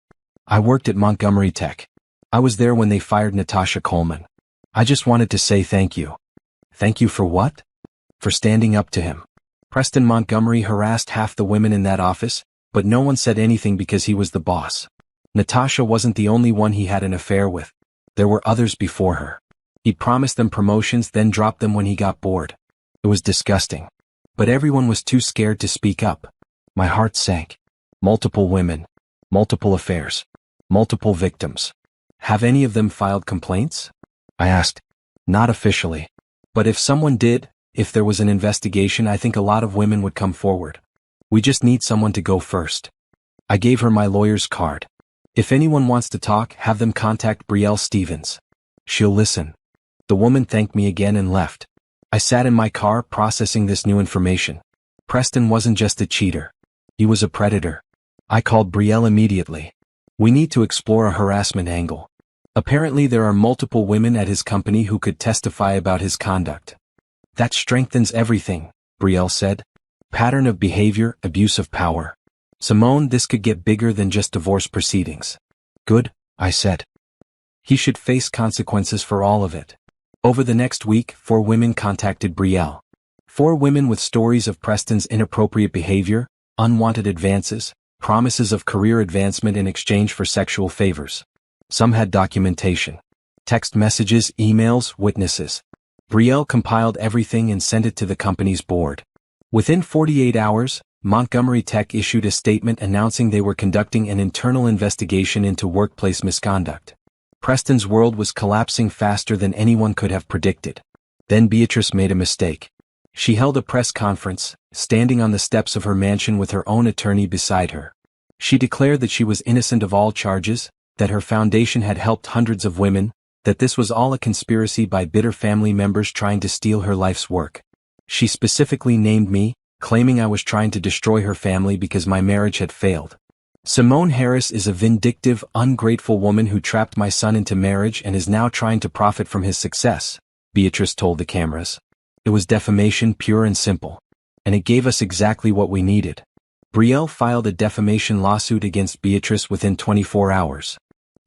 I worked at Montgomery Tech. I was there when they fired Natasha Coleman. I just wanted to say thank you. Thank you for what? For standing up to him. Preston Montgomery harassed half the women in that office, but no one said anything because he was the boss. Natasha wasn't the only one he had an affair with. There were others before her. He promised them promotions, then dropped them when he got bored. It was disgusting. But everyone was too scared to speak up. My heart sank. Multiple women. Multiple affairs. Multiple victims. Have any of them filed complaints? I asked. Not officially. But if someone did, if there was an investigation, I think a lot of women would come forward. We just need someone to go first. I gave her my lawyer's card. If anyone wants to talk, have them contact Brielle Stevens. She'll listen. The woman thanked me again and left. I sat in my car processing this new information. Preston wasn't just a cheater. He was a predator. I called Brielle immediately. We need to explore a harassment angle. Apparently there are multiple women at his company who could testify about his conduct. That strengthens everything, Brielle said. Pattern of behavior, abuse of power. Simone, this could get bigger than just divorce proceedings. Good, I said. He should face consequences for all of it. Over the next week, 4 women contacted Brielle. 4 women with stories of Preston's inappropriate behavior, unwanted advances, promises of career advancement in exchange for sexual favors. Some had documentation. Text messages, emails, witnesses. Brielle compiled everything and sent it to the company's board. Within 48 hours, Montgomery Tech issued a statement announcing they were conducting an internal investigation into workplace misconduct. Preston's world was collapsing faster than anyone could have predicted. Then Beatrice made a mistake. She held a press conference, standing on the steps of her mansion with her own attorney beside her. She declared that she was innocent of all charges, that her foundation had helped hundreds of women, that this was all a conspiracy by bitter family members trying to steal her life's work. She specifically named me, claiming I was trying to destroy her family because my marriage had failed. Simone Harris is a vindictive, ungrateful woman who trapped my son into marriage and is now trying to profit from his success, Beatrice told the cameras. It was defamation, pure and simple. And it gave us exactly what we needed. Brielle filed a defamation lawsuit against Beatrice within 24 hours.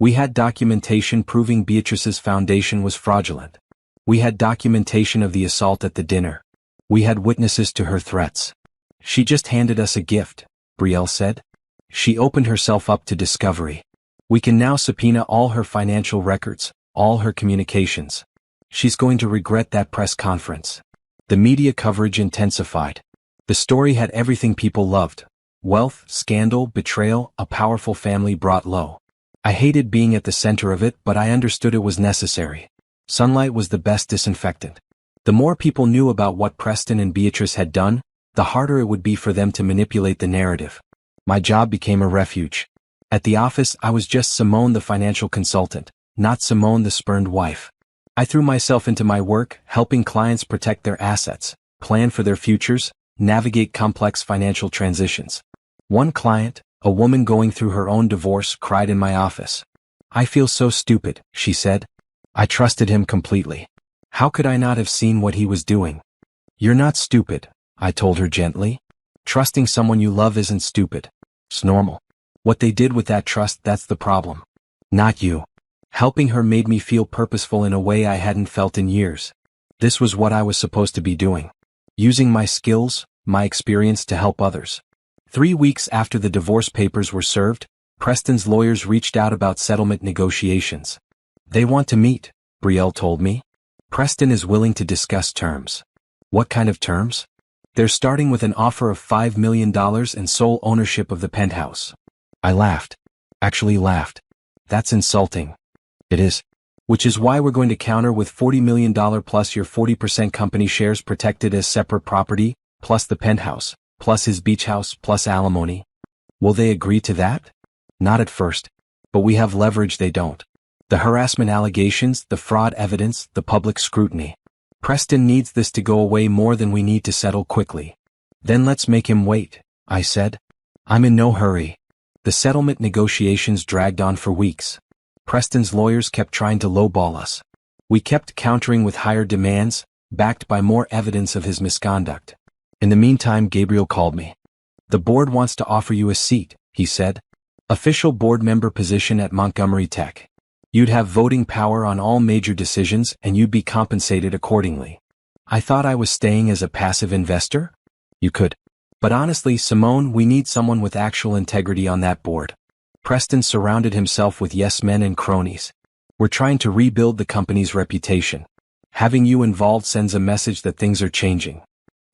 We had documentation proving Beatrice's foundation was fraudulent. We had documentation of the assault at the dinner. We had witnesses to her threats. She just handed us a gift, Brielle said. She opened herself up to discovery. We can now subpoena all her financial records, all her communications. She's going to regret that press conference. The media coverage intensified. The story had everything people loved. Wealth, scandal, betrayal, a powerful family brought low. I hated being at the center of it, but I understood it was necessary. Sunlight was the best disinfectant. The more people knew about what Preston and Beatrice had done, the harder it would be for them to manipulate the narrative. My job became a refuge. At the office, I was just Simone the financial consultant, not Simone the spurned wife. I threw myself into my work, helping clients protect their assets, plan for their futures, navigate complex financial transitions. One client, a woman going through her own divorce, cried in my office. "I feel so stupid," she said. "I trusted him completely. How could I not have seen what he was doing?" "You're not stupid," I told her gently. "Trusting someone you love isn't stupid. It's normal. What they did with that trust, that's the problem. Not you." Helping her made me feel purposeful in a way I hadn't felt in years. This was what I was supposed to be doing. Using my skills, my experience to help others. 3 weeks after the divorce papers were served, Preston's lawyers reached out about settlement negotiations. "They want to meet," Brielle told me. "Preston is willing to discuss terms." "What kind of terms?" "They're starting with an offer of $5 million and sole ownership of the penthouse." I laughed. Actually laughed. "That's insulting." "It is. Which is why we're going to counter with $40 million plus your 40% company shares protected as separate property, plus the penthouse, plus his beach house, plus alimony." "Will they agree to that?" "Not at first. But we have leverage they don't. The harassment allegations, the fraud evidence, the public scrutiny. Preston needs this to go away more than we need to settle quickly." "Then let's make him wait," I said. "I'm in no hurry." The settlement negotiations dragged on for weeks. Preston's lawyers kept trying to lowball us. We kept countering with higher demands, backed by more evidence of his misconduct. In the meantime, Gabriel called me. "The board wants to offer you a seat," he said. "Official board member position at Montgomery Tech. You'd have voting power on all major decisions and you'd be compensated accordingly." I thought I was staying as a passive investor? "You could. But honestly, Simone, we need someone with actual integrity on that board." Preston surrounded himself with yes men and cronies. "We're trying to rebuild the company's reputation. Having you involved sends a message that things are changing."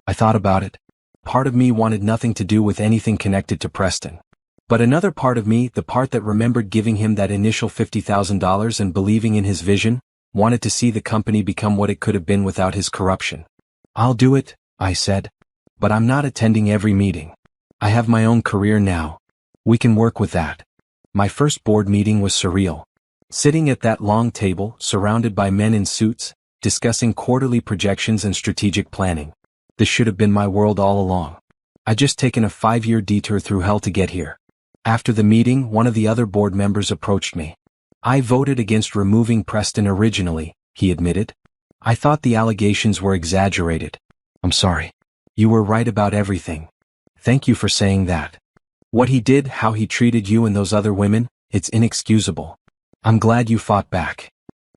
I thought about it. Part of me wanted nothing to do with anything connected to Preston. But another part of me, the part that remembered giving him that initial $50,000 and believing in his vision, wanted to see the company become what it could have been without his corruption. "I'll do it," I said. "But I'm not attending every meeting. I have my own career now. We can work with that." My first board meeting was surreal. Sitting at that long table, surrounded by men in suits, discussing quarterly projections and strategic planning. This should have been my world all along. I'd just taken a 5-year detour through hell to get here. After the meeting, one of the other board members approached me. "I voted against removing Preston originally," he admitted. "I thought the allegations were exaggerated." "I'm sorry. You were right about everything. Thank you for saying that. What he did, how he treated you and those other women, it's inexcusable. I'm glad you fought back."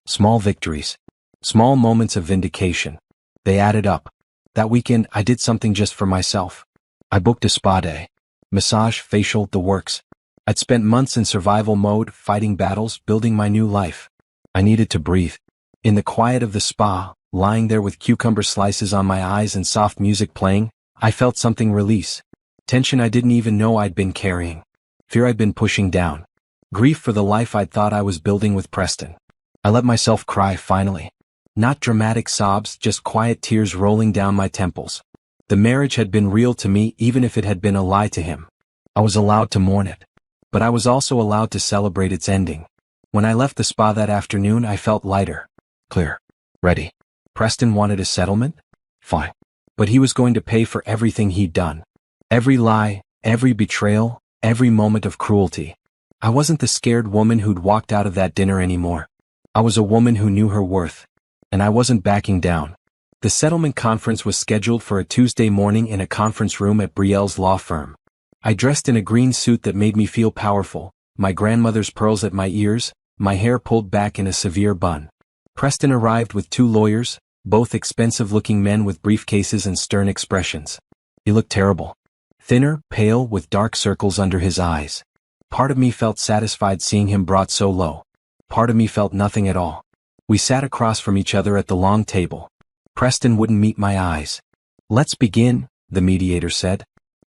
Small victories. Small moments of vindication. They added up. That weekend, I did something just for myself. I booked a spa day. Massage, facial, the works. I'd spent months in survival mode, fighting battles, building my new life. I needed to breathe. In the quiet of the spa, lying there with cucumber slices on my eyes and soft music playing, I felt something release. Tension I didn't even know I'd been carrying. Fear I'd been pushing down. Grief for the life I'd thought I was building with Preston. I let myself cry finally. Not dramatic sobs, just quiet tears rolling down my temples. The marriage had been real to me even if it had been a lie to him. I was allowed to mourn it. But I was also allowed to celebrate its ending. When I left the spa that afternoon, I felt lighter. Clear. Ready. Preston wanted a settlement? Fine. But he was going to pay for everything he'd done. Every lie, every betrayal, every moment of cruelty. I wasn't the scared woman who'd walked out of that dinner anymore. I was a woman who knew her worth. And I wasn't backing down. The settlement conference was scheduled for a Tuesday morning in a conference room at Brielle's law firm. I dressed in a green suit that made me feel powerful, my grandmother's pearls at my ears, my hair pulled back in a severe bun. Preston arrived with 2 lawyers, both expensive-looking men with briefcases and stern expressions. He looked terrible. Thinner, pale, with dark circles under his eyes. Part of me felt satisfied seeing him brought so low. Part of me felt nothing at all. We sat across from each other at the long table. Preston wouldn't meet my eyes. "Let's begin," the mediator said.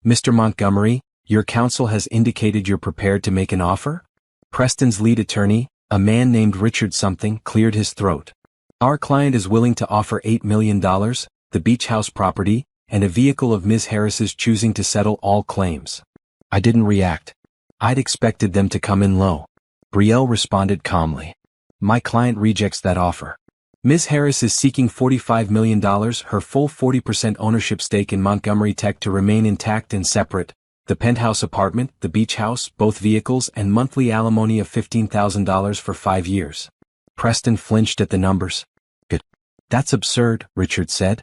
"Mr. Montgomery, your counsel has indicated you're prepared to make an offer?" Preston's lead attorney, a man named Richard something, cleared his throat. "Our client is willing to offer $8 million, the beach house property, and a vehicle of Ms. Harris's choosing to settle all claims." I didn't react. I'd expected them to come in low. Brielle responded calmly. "My client rejects that offer. Ms. Harris is seeking $45 million, her full 40% ownership stake in Montgomery Tech to remain intact and separate, The penthouse apartment, the beach house, both vehicles, and monthly alimony of $15,000 for 5 years. Preston flinched at the numbers. Good. That's absurd, Richard said.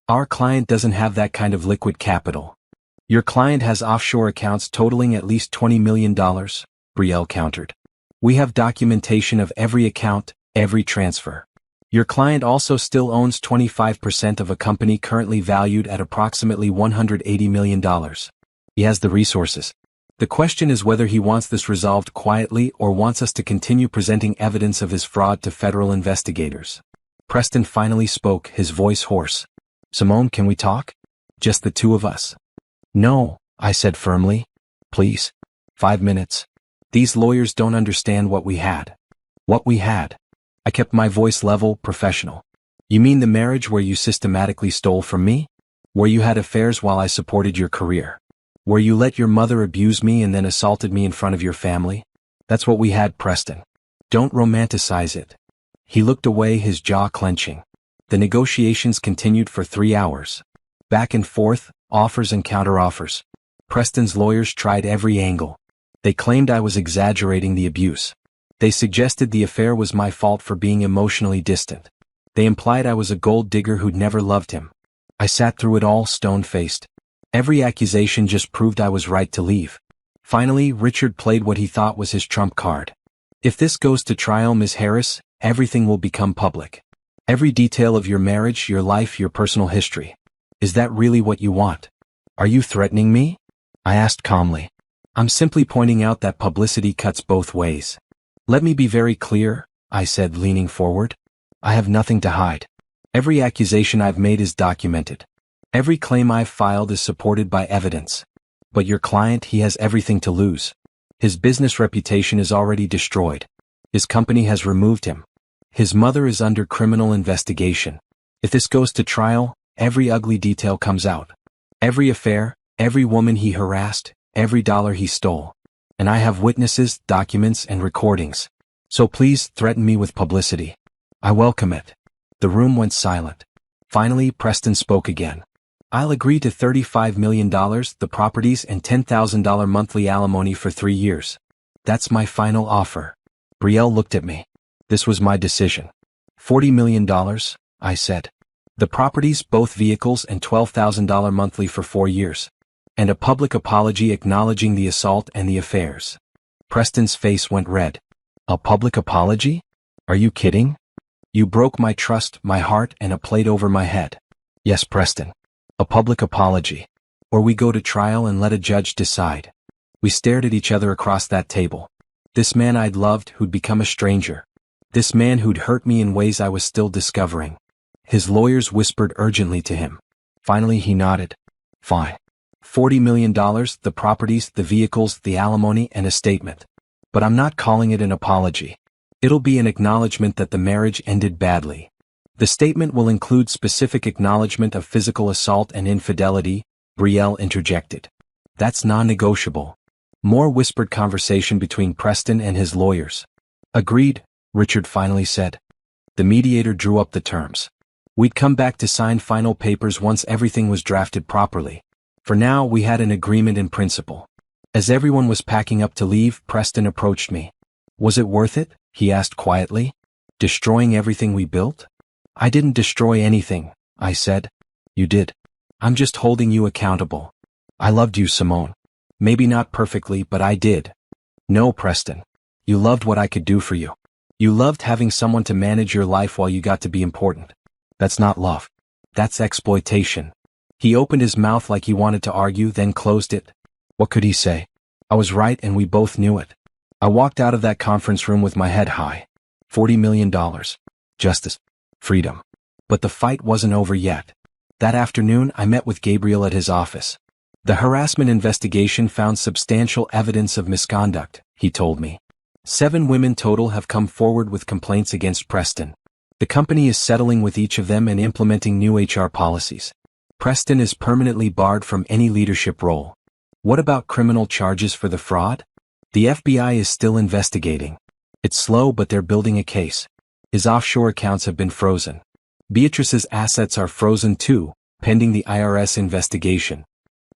Our client doesn't have that kind of liquid capital. Your client has offshore accounts totaling at least $20 million, Brielle countered. We have documentation of every account, every transfer. Your client also still owns 25% of a company currently valued at approximately $180 million. He has the resources. The question is whether he wants this resolved quietly or wants us to continue presenting evidence of his fraud to federal investigators. Preston finally spoke, his voice hoarse. Simone, can we talk? Just the two of us. No, I said firmly. Please. 5 minutes. These lawyers don't understand what we had. What we had. I kept my voice level, professional. You mean the marriage where you systematically stole from me? Where you had affairs while I supported your career? Where you let your mother abuse me and then assaulted me in front of your family? That's what we had, Preston. Don't romanticize it. He looked away, his jaw clenching. The negotiations continued for 3 hours. Back and forth, offers and counteroffers. Preston's lawyers tried every angle. They claimed I was exaggerating the abuse. They suggested the affair was my fault for being emotionally distant. They implied I was a gold digger who'd never loved him. I sat through it all stone-faced. Every accusation just proved I was right to leave. Finally, Richard played what he thought was his trump card. If this goes to trial, Ms. Harris, everything will become public. Every detail of your marriage, your life, your personal history. Is that really what you want? Are you threatening me? I asked calmly. I'm simply pointing out that publicity cuts both ways. Let me be very clear, I said, leaning forward. I have nothing to hide. Every accusation I've made is documented. Every claim I've filed is supported by evidence. But your client, he has everything to lose. His business reputation is already destroyed. His company has removed him. His mother is under criminal investigation. If this goes to trial, every ugly detail comes out. Every affair, every woman he harassed, every dollar he stole. And I have witnesses, documents, and recordings. So please threaten me with publicity. I welcome it. The room went silent. Finally, Preston spoke again. I'll agree to $35 million, the properties, and $10,000 monthly alimony for 3 years. That's my final offer. Brielle looked at me. This was my decision. $40 million, I said. The properties, both vehicles, and $12,000 monthly for 4 years. And a public apology acknowledging the assault and the affairs. Preston's face went red. A public apology? Are you kidding? You broke my trust, my heart, and a plate over my head. Yes, Preston. A public apology. Or we go to trial and let a judge decide. We stared at each other across that table. This man I'd loved, who'd become a stranger. This man who'd hurt me in ways I was still discovering. His lawyers whispered urgently to him. Finally he nodded. Fine. $40 million, the properties, the vehicles, the alimony, and a statement. But I'm not calling it an apology. It'll be an acknowledgement that the marriage ended badly. The statement will include specific acknowledgement of physical assault and infidelity, Brielle interjected. That's non-negotiable. More whispered conversation between Preston and his lawyers. Agreed, Richard finally said. The mediator drew up the terms. We'd come back to sign final papers once everything was drafted properly. For now, we had an agreement in principle. As everyone was packing up to leave, Preston approached me. Was it worth it? He asked quietly. Destroying everything we built? I didn't destroy anything, I said. You did. I'm just holding you accountable. I loved you, Simone. Maybe not perfectly, but I did. No, Preston. You loved what I could do for you. You loved having someone to manage your life while you got to be important. That's not love. That's exploitation. He opened his mouth like he wanted to argue, then closed it. What could he say? I was right and we both knew it. I walked out of that conference room with my head high. $40 million. Justice. Freedom. But the fight wasn't over yet. That afternoon, I met with Gabriel at his office. The harassment investigation found substantial evidence of misconduct, he told me. 7 women total have come forward with complaints against Preston. The company is settling with each of them and implementing new HR policies. Preston is permanently barred from any leadership role. What about criminal charges for the fraud? The FBI is still investigating. It's slow, but they're building a case. His offshore accounts have been frozen. Beatrice's assets are frozen too, pending the IRS investigation.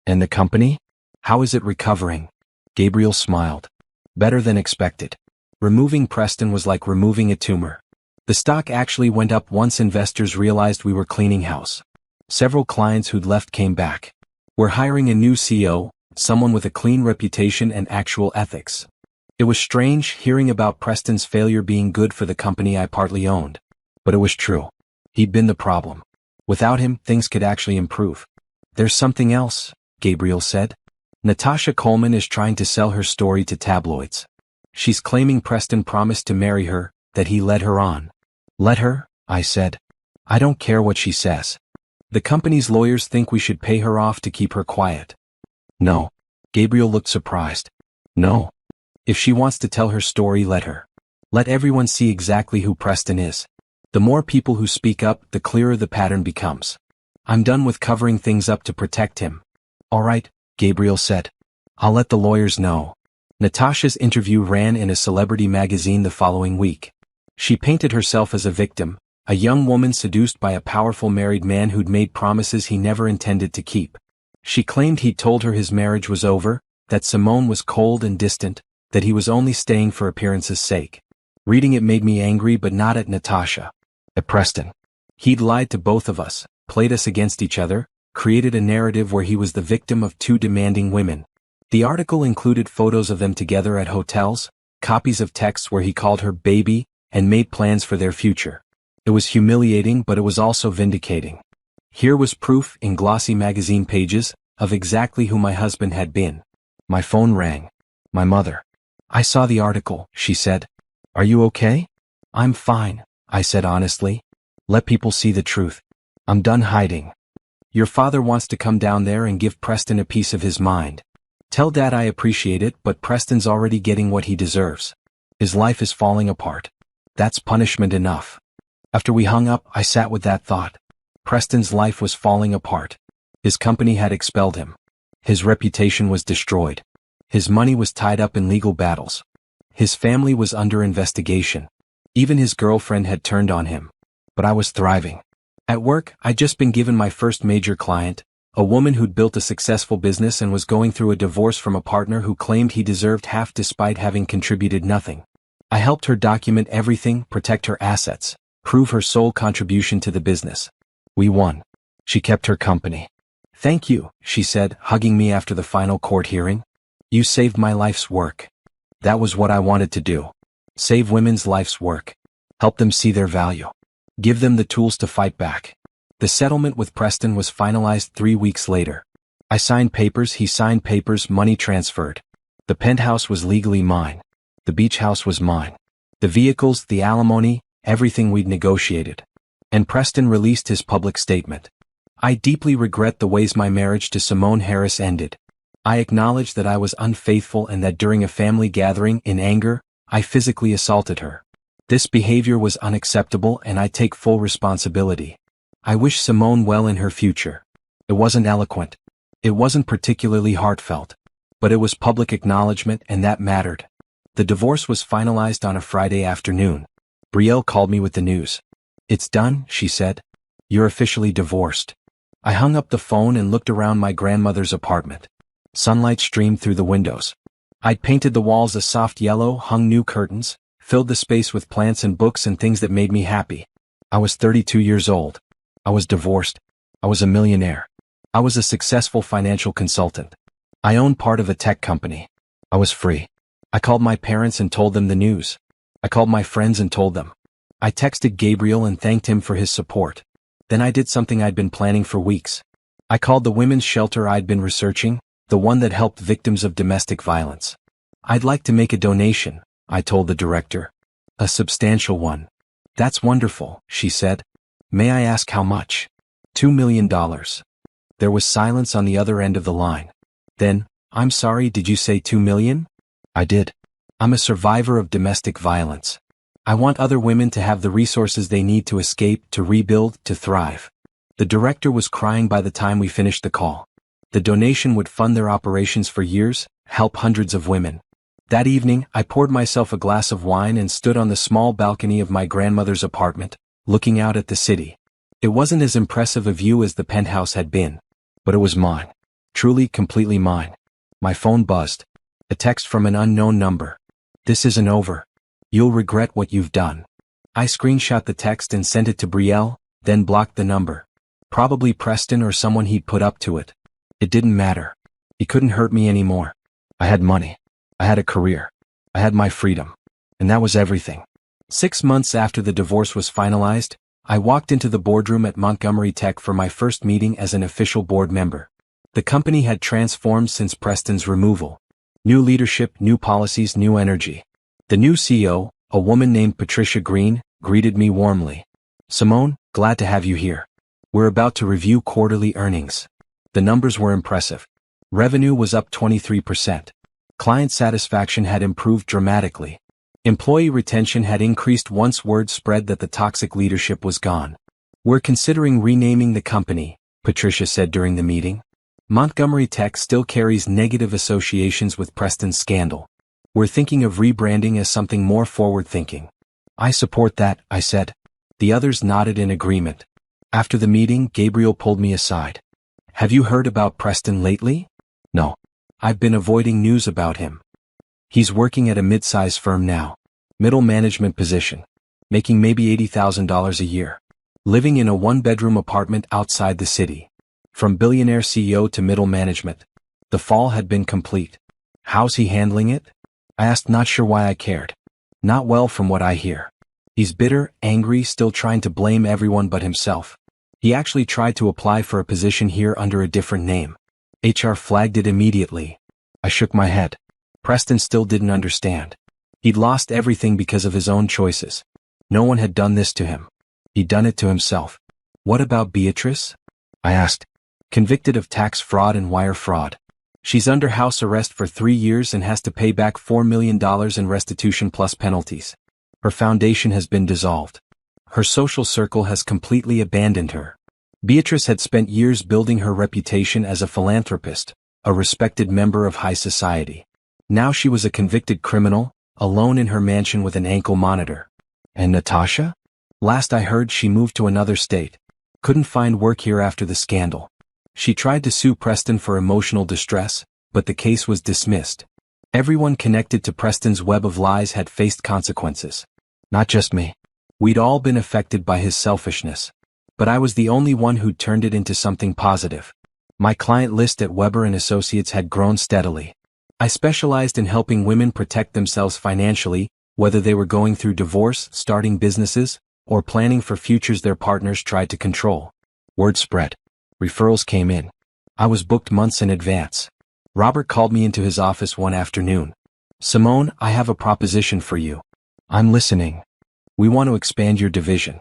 And the company? How is it recovering? Gabriel smiled. Better than expected. Removing Preston was like removing a tumor. The stock actually went up once investors realized we were cleaning house. Several clients who'd left came back. We're hiring a new CEO, someone with a clean reputation and actual ethics. It was strange hearing about Preston's failure being good for the company I partly owned. But it was true. He'd been the problem. Without him, things could actually improve. There's something else, Gabriel said. Natasha Coleman is trying to sell her story to tabloids. She's claiming Preston promised to marry her, that he led her on. Let her, I said. I don't care what she says. The company's lawyers think we should pay her off to keep her quiet. No. Gabriel looked surprised. No. If she wants to tell her story, let her. Let everyone see exactly who Preston is. The more people who speak up, the clearer the pattern becomes. I'm done with covering things up to protect him. All right, Gabriel said. I'll let the lawyers know. Natasha's interview ran in a celebrity magazine the following week. She painted herself as a victim, a young woman seduced by a powerful married man who'd made promises he never intended to keep. She claimed he'd told her his marriage was over, that Simone was cold and distant, that he was only staying for appearance's sake. Reading it made me angry, but not at Natasha. At Preston. He'd lied to both of us, played us against each other, created a narrative where he was the victim of two demanding women. The article included photos of them together at hotels, copies of texts where he called her baby, and made plans for their future. It was humiliating, but it was also vindicating. Here was proof, in glossy magazine pages, of exactly who my husband had been. My phone rang. My mother. I saw the article, she said. Are you okay? I'm fine, I said honestly. Let people see the truth. I'm done hiding. Your father wants to come down there and give Preston a piece of his mind. Tell Dad I appreciate it, but Preston's already getting what he deserves. His life is falling apart. That's punishment enough. After we hung up, I sat with that thought. Preston's life was falling apart. His company had expelled him. His reputation was destroyed. His money was tied up in legal battles. His family was under investigation. Even his girlfriend had turned on him. But I was thriving. At work, I'd just been given my first major client, a woman who'd built a successful business and was going through a divorce from a partner who claimed he deserved half despite having contributed nothing. I helped her document everything, protect her assets, prove her sole contribution to the business. We won. She kept her company. Thank you, she said, hugging me after the final court hearing. You saved my life's work. That was what I wanted to do. Save women's life's work. Help them see their value. Give them the tools to fight back. The settlement with Preston was finalized 3 weeks later. I signed papers, he signed papers, money transferred. The penthouse was legally mine. The beach house was mine. The vehicles, the alimony, everything we'd negotiated. And Preston released his public statement. I deeply regret the ways my marriage to Simone Harris ended. I acknowledge that I was unfaithful and that during a family gathering, in anger, I physically assaulted her. This behavior was unacceptable and I take full responsibility. I wish Simone well in her future. It wasn't eloquent. It wasn't particularly heartfelt. But it was public acknowledgement and that mattered. The divorce was finalized on a Friday afternoon. Brielle called me with the news. It's done, she said. You're officially divorced. I hung up the phone and looked around my grandmother's apartment. Sunlight streamed through the windows. I'd painted the walls a soft yellow, hung new curtains, filled the space with plants and books and things that made me happy. I was 32 years old. I was divorced. I was a millionaire. I was a successful financial consultant. I owned part of a tech company. I was free. I called my parents and told them the news. I called my friends and told them. I texted Gabriel and thanked him for his support. Then I did something I'd been planning for weeks. I called the women's shelter I'd been researching, the one that helped victims of domestic violence. I'd like to make a donation, I told the director. A substantial one. That's wonderful, she said. May I ask how much? $2 million. There was silence on the other end of the line. Then, I'm sorry, did you say 2 million? I did. I'm a survivor of domestic violence. I want other women to have the resources they need to escape, to rebuild, to thrive. The director was crying by the time we finished the call. The donation would fund their operations for years, help hundreds of women. That evening, I poured myself a glass of wine and stood on the small balcony of my grandmother's apartment, looking out at the city. It wasn't as impressive a view as the penthouse had been. But it was mine. Truly, completely mine. My phone buzzed. A text from an unknown number. This isn't over. You'll regret what you've done. I screenshot the text and sent it to Brielle, then blocked the number. Probably Preston or someone he'd put up to it. It didn't matter. He couldn't hurt me anymore. I had money. I had a career. I had my freedom. And that was everything. 6 months after the divorce was finalized, I walked into the boardroom at Montgomery Tech for my first meeting as an official board member. The company had transformed since Preston's removal. New leadership, new policies, new energy. The new CEO, a woman named Patricia Green, greeted me warmly. Simone, glad to have you here. We're about to review quarterly earnings. The numbers were impressive. Revenue was up 23%. Client satisfaction had improved dramatically. Employee retention had increased once word spread that the toxic leadership was gone. We're considering renaming the company, Patricia said during the meeting. Montgomery Tech still carries negative associations with Preston's scandal. We're thinking of rebranding as something more forward-thinking. I support that, I said. The others nodded in agreement. After the meeting, Gabriel pulled me aside. Have you heard about Preston lately? No. I've been avoiding news about him. He's working at a mid-size firm now. Middle management position. Making maybe $80,000 a year. Living in a one-bedroom apartment outside the city. From Billionaire CEO to middle management. The fall had been complete. How's he handling it? I asked, not sure why I cared. Not well from what I hear. He's bitter, angry, still trying to blame everyone but himself. He actually tried to apply for a position here under a different name. HR flagged it immediately. I shook my head. Preston still didn't understand. He'd lost everything because of his own choices. No one had done this to him. He'd done it to himself. What about Beatrice? I asked. Convicted of tax fraud and wire fraud. She's under house arrest for 3 years and has to pay back $4 million in restitution plus penalties. Her foundation has been dissolved. Her social circle has completely abandoned her. Beatrice had spent years building her reputation as a philanthropist, a respected member of high society. Now she was a convicted criminal, alone in her mansion with an ankle monitor. And Natasha? Last I heard, she moved to another state. Couldn't find work here after the scandal. She tried to sue Preston for emotional distress, but the case was dismissed. Everyone connected to Preston's web of lies had faced consequences. Not just me. We'd all been affected by his selfishness. But I was the only one who'd turned it into something positive. My client list at Weber & Associates had grown steadily. I specialized in helping women protect themselves financially, whether they were going through divorce, starting businesses, or planning for futures their partners tried to control. Word spread. Referrals came in. I was booked months in advance. Robert called me into his office one afternoon. Simone, I have a proposition for you. I'm listening. We want to expand your division.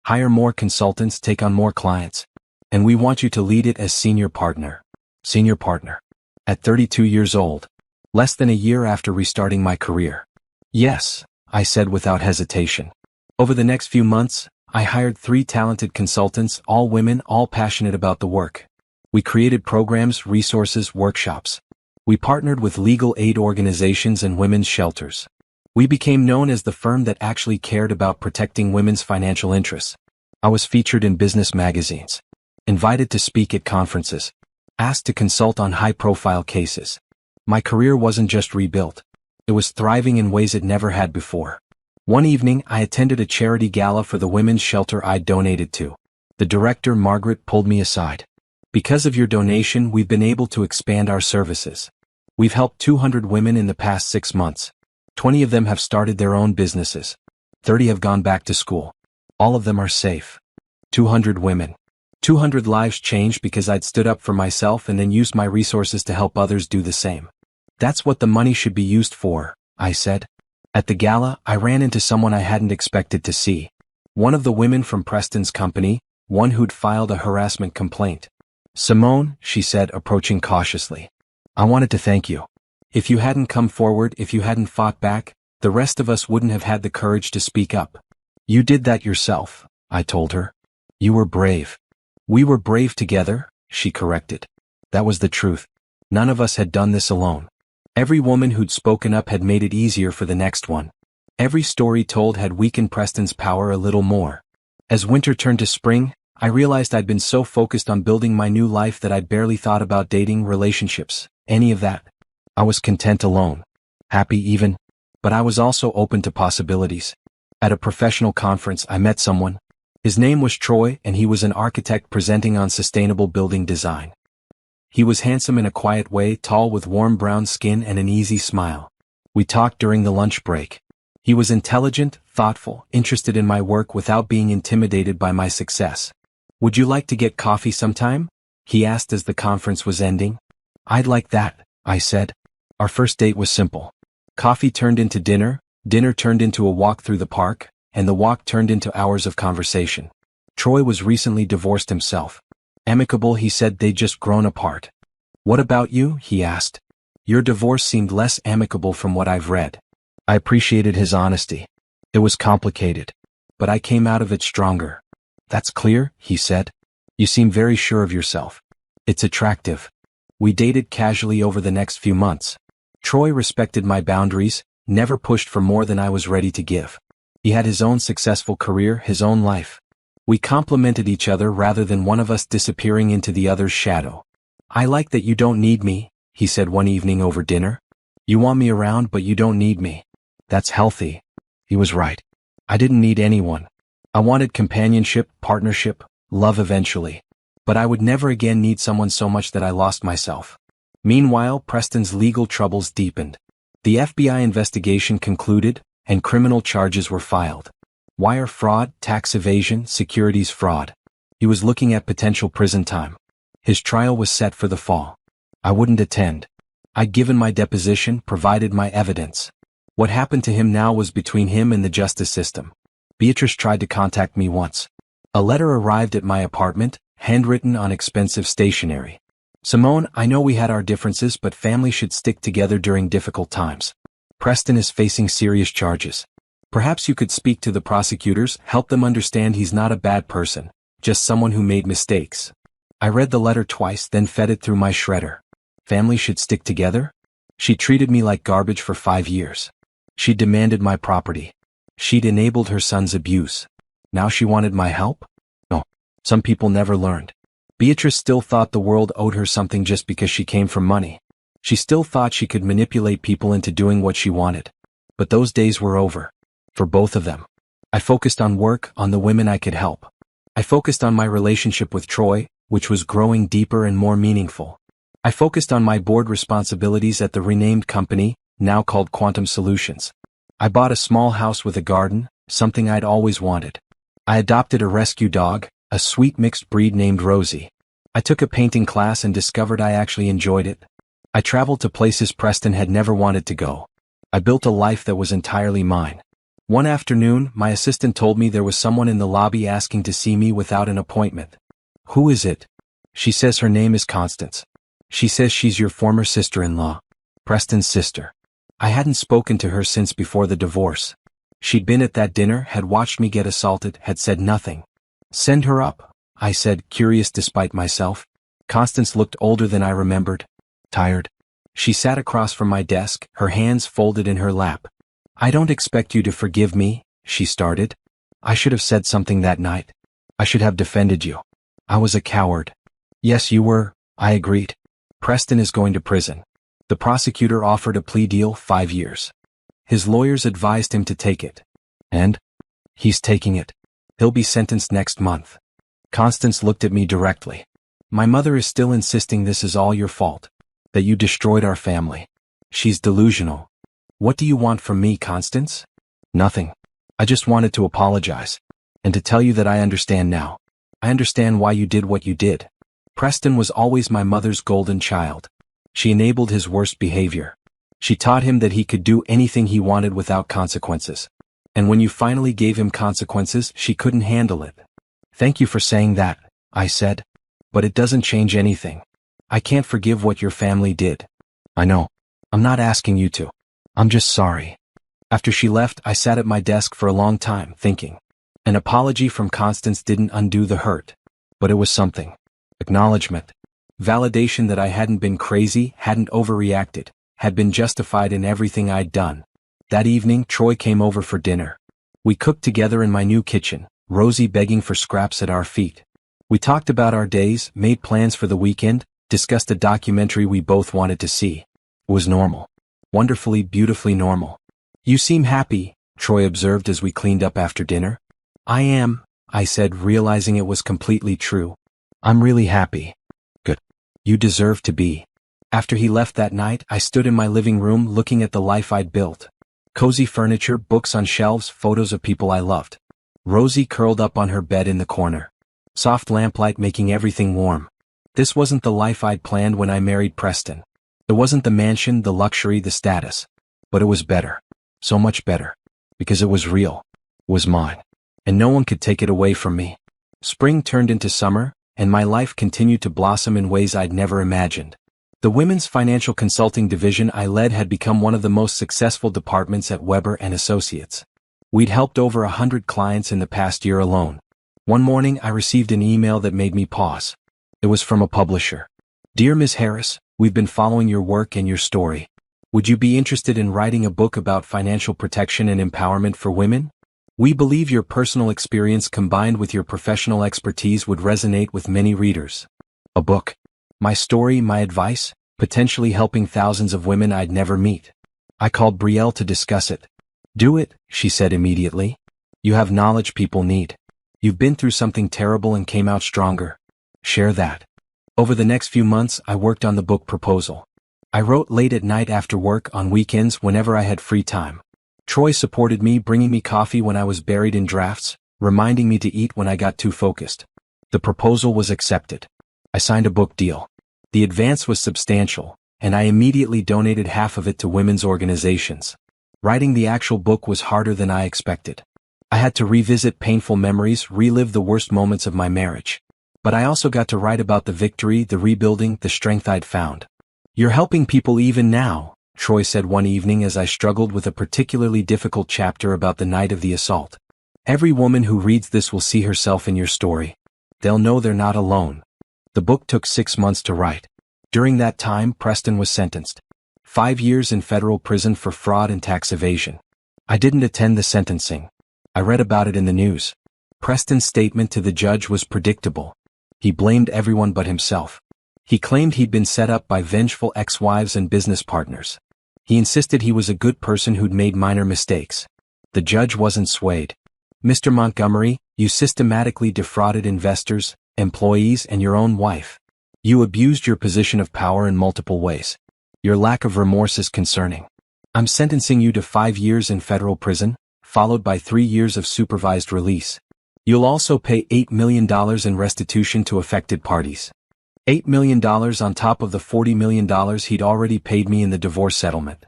Hire more consultants, take on more clients. And we want you to lead it as senior partner. Senior partner. At 32 years old. Less than a year after restarting my career. Yes, I said without hesitation. Over the next few months, I hired 3 talented consultants, all women, all passionate about the work. We created programs, resources, workshops. We partnered with legal aid organizations and women's shelters. We became known as the firm that actually cared about protecting women's financial interests. I was featured in business magazines. Invited to speak at conferences. Asked to consult on high-profile cases. My career wasn't just rebuilt. It was thriving in ways it never had before. One evening, I attended a charity gala for the women's shelter I'd donated to. The director, Margaret, pulled me aside. Because of your donation, we've been able to expand our services. We've helped 200 women in the past 6 months. 20 of them have started their own businesses. 30 have gone back to school. All of them are safe. 200 women. 200 lives changed because I'd stood up for myself and then used my resources to help others do the same. That's what the money should be used for, I said. At the gala, I ran into someone I hadn't expected to see. One of the women from Preston's company, one who'd filed a harassment complaint. Simone, she said, approaching cautiously. I wanted to thank you. If you hadn't come forward, if you hadn't fought back, the rest of us wouldn't have had the courage to speak up. You did that yourself, I told her. You were brave. We were brave together, she corrected. That was the truth. None of us had done this alone. Every woman who'd spoken up had made it easier for the next one. Every story told had weakened Preston's power a little more. As winter turned to spring, I realized I'd been so focused on building my new life that I'd barely thought about dating, relationships, any of that. I was content alone. Happy even. But I was also open to possibilities. At a professional conference, I met someone. His name was Troy, and he was an architect presenting on sustainable building design. He was handsome in a quiet way, tall with warm brown skin and an easy smile. We talked during the lunch break. He was intelligent, thoughtful, interested in my work without being intimidated by my success. "Would you like to get coffee sometime?" he asked as the conference was ending. "I'd like that," I said. Our first date was simple. Coffee turned into dinner, dinner turned into a walk through the park, and the walk turned into hours of conversation. Troy was recently divorced himself. Amicable, he said they'd just grown apart. "What about you?" he asked. "Your divorce seemed less amicable from what I've read." I appreciated his honesty. It was complicated. But I came out of it stronger. "That's clear," he said. "You seem very sure of yourself." "It's attractive." We dated casually over the next few months. Troy respected my boundaries, never pushed for more than I was ready to give. He had his own successful career, his own life. We complemented each other rather than one of us disappearing into the other's shadow. "I like that you don't need me," he said one evening over dinner. "You want me around, but you don't need me. That's healthy." He was right. I didn't need anyone. I wanted companionship, partnership, love eventually. But I would never again need someone so much that I lost myself. Meanwhile, Preston's legal troubles deepened. The FBI investigation concluded, and criminal charges were filed. Wire fraud, tax evasion, securities fraud. He was looking at potential prison time. His trial was set for the fall. I wouldn't attend. I'd given my deposition, provided my evidence. What happened to him now was between him and the justice system. Beatrice tried to contact me once. A letter arrived at my apartment, handwritten on expensive stationery. "Simone, I know we had our differences, but family should stick together during difficult times. Preston is facing serious charges. Perhaps you could speak to the prosecutors, help them understand he's not a bad person, just someone who made mistakes." I read the letter twice, then fed it through my shredder. Family should stick together? She treated me like garbage for 5 years. She demanded my property. She'd enabled her son's abuse. Now she wanted my help? No. Some people never learned. Beatrice still thought the world owed her something just because she came from money. She still thought she could manipulate people into doing what she wanted. But those days were over. For both of them. I focused on work, on the women I could help. I focused on my relationship with Troy, which was growing deeper and more meaningful. I focused on my board responsibilities at the renamed company, now called Quantum Solutions. I bought a small house with a garden, something I'd always wanted. I adopted a rescue dog, a sweet mixed breed named Rosie. I took a painting class and discovered I actually enjoyed it. I traveled to places Preston had never wanted to go. I built a life that was entirely mine. One afternoon, my assistant told me there was someone in the lobby asking to see me without an appointment. "Who is it?" She says her name is Constance. She says she's your former sister-in-law. Preston's sister. I hadn't spoken to her since before the divorce. She'd been at that dinner, had watched me get assaulted, had said nothing. "Send her up," I said, curious despite myself. Constance looked older than I remembered. Tired. She sat across from my desk, her hands folded in her lap. "I don't expect you to forgive me," she started. "I should have said something that night. I should have defended you. I was a coward." "Yes, you were," I agreed. "Preston is going to prison." The prosecutor offered a plea deal, 5 years. His lawyers advised him to take it. And? He's taking it. He'll be sentenced next month. Constance looked at me directly. "My mother is still insisting this is all your fault. That you destroyed our family. She's delusional." "What do you want from me, Constance?" "Nothing. I just wanted to apologize. And to tell you that I understand now. I understand why you did what you did. Preston was always my mother's golden child. She enabled his worst behavior. She taught him that he could do anything he wanted without consequences. And when you finally gave him consequences, she couldn't handle it." "Thank you for saying that," I said. "But it doesn't change anything. I can't forgive what your family did." "I know. I'm not asking you to. I'm just sorry." After she left, I sat at my desk for a long time, thinking. An apology from Constance didn't undo the hurt. But it was something. Acknowledgement. Validation that I hadn't been crazy, hadn't overreacted, had been justified in everything I'd done. That evening, Troy came over for dinner. We cooked together in my new kitchen, Rosie begging for scraps at our feet. We talked about our days, made plans for the weekend, discussed a documentary we both wanted to see. was normal. Wonderfully, beautifully normal. You seem happy, Troy observed as we cleaned up after dinner. I am, I said, realizing it was completely true. I'm really happy. Good. You deserve to be. After he left that night, I stood in my living room looking at the life I'd built. Cozy furniture, books on shelves, photos of people I loved. Rosie curled up on her bed in the corner. Soft lamplight making everything warm. This wasn't the life I'd planned when I married Preston. It wasn't the mansion, the luxury, the status. But it was better. So much better. Because it was real. It was mine. And no one could take it away from me. Spring turned into summer, and my life continued to blossom in ways I'd never imagined. The women's financial consulting division I led had become one of the most successful departments at Weber & Associates. We'd helped over 100 clients in the past year alone. One morning I received an email that made me pause. It was from a publisher. Dear Ms. Harris, we've been following your work and your story. Would you be interested in writing a book about financial protection and empowerment for women? We believe your personal experience combined with your professional expertise would resonate with many readers. A book. My story, my advice, potentially helping thousands of women I'd never meet. I called Brielle to discuss it. Do it, she said immediately. You have knowledge people need. You've been through something terrible and came out stronger. Share that. Over the next few months, I worked on the book proposal. I wrote late at night after work, on weekends, whenever I had free time. Troy supported me, bringing me coffee when I was buried in drafts, reminding me to eat when I got too focused. The proposal was accepted. I signed a book deal. The advance was substantial, and I immediately donated half of it to women's organizations. Writing the actual book was harder than I expected. I had to revisit painful memories, relive the worst moments of my marriage. But I also got to write about the victory, the rebuilding, the strength I'd found. You're helping people even now, Troy said one evening as I struggled with a particularly difficult chapter about the night of the assault. Every woman who reads this will see herself in your story. They'll know they're not alone. The book took 6 months to write. During that time, Preston was sentenced. 5 years in federal prison for fraud and tax evasion. I didn't attend the sentencing. I read about it in the news. Preston's statement to the judge was predictable. He blamed everyone but himself. He claimed he'd been set up by vengeful ex-wives and business partners. He insisted he was a good person who'd made minor mistakes. The judge wasn't swayed. Mr. Montgomery, you systematically defrauded investors, employees, and your own wife. You abused your position of power in multiple ways. Your lack of remorse is concerning. I'm sentencing you to 5 years in federal prison, followed by 3 years of supervised release. You'll also pay $8 million in restitution to affected parties. $8 million on top of the $40 million he'd already paid me in the divorce settlement.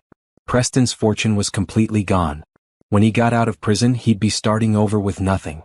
Preston's fortune was completely gone. When he got out of prison, he'd be starting over with nothing.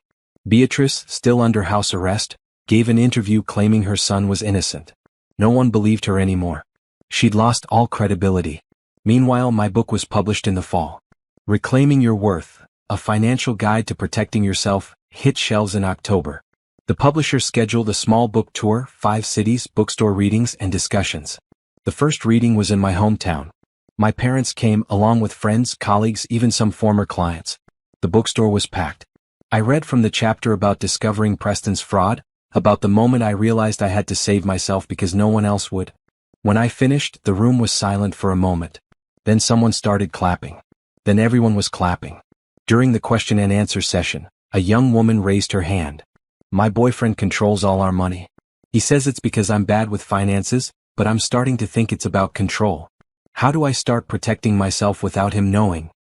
Beatrice, still under house arrest, gave an interview claiming her son was innocent. No one believed her anymore. She'd lost all credibility. Meanwhile, my book was published in the fall. Reclaiming Your Worth, a financial guide to protecting yourself, hit shelves in October. The publisher scheduled a small book tour, 5 cities, bookstore readings, and discussions. The first reading was in my hometown. My parents came, along with friends, colleagues, even some former clients. The bookstore was packed. I read from the chapter about discovering Preston's fraud, about the moment I realized I had to save myself because no one else would. When I finished, the room was silent for a moment. Then someone started clapping. Then everyone was clapping. During the question and answer session, a young woman raised her hand. My boyfriend controls all our money. He says it's because I'm bad with finances, but I'm starting to think it's about control. How do I start protecting myself without him knowing?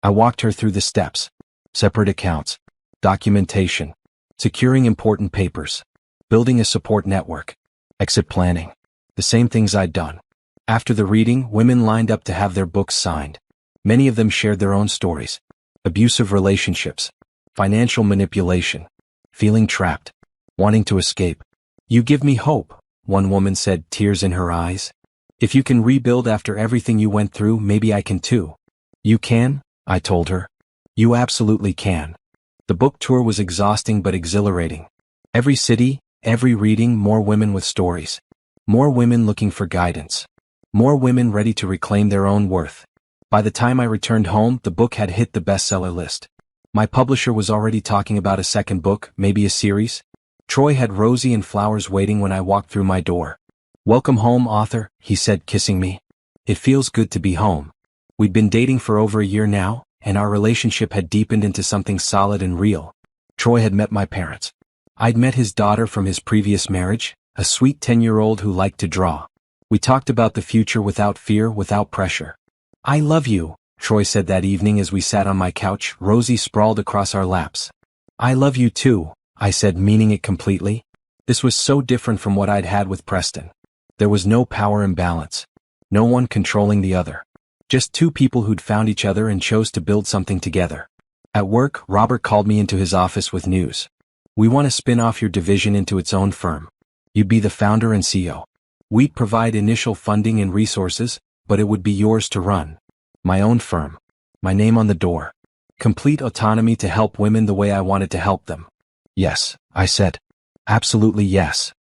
I walked her through the steps. Separate accounts. Documentation. Securing important papers. Building a support network. Exit planning. The same things I'd done. After the reading, women lined up to have their books signed. Many of them shared their own stories. Abusive relationships. Financial manipulation. Feeling trapped. Wanting to escape. You give me hope, one woman said, tears in her eyes. If you can rebuild after everything you went through, maybe I can too. You can, I told her. You absolutely can. The book tour was exhausting but exhilarating. Every city, every reading, more women with stories. More women looking for guidance. More women ready to reclaim their own worth. By the time I returned home, the book had hit the bestseller list. My publisher was already talking about a second book, maybe a series. Troy had Rosie and flowers waiting when I walked through my door. Welcome home, author, he said, kissing me. It feels good to be home. We'd been dating for over a year now, and our relationship had deepened into something solid and real. Troy had met my parents. I'd met his daughter from his previous marriage, a sweet 10-year-old who liked to draw. We talked about the future without fear, without pressure. "I love you," Troy said that evening as we sat on my couch, Rosie sprawled across our laps. "I love you too," I said, meaning it completely. This was so different from what I'd had with Preston. There was no power imbalance. No one controlling the other. Just two people who'd found each other and chose to build something together. At work, Robert called me into his office with news. "We want to spin off your division into its own firm. You'd be the founder and CEO. We'd provide initial funding and resources, but it would be yours to run. My own firm. My name on the door. Complete autonomy to help women the way I wanted to help them." "Yes," I said. "Absolutely yes."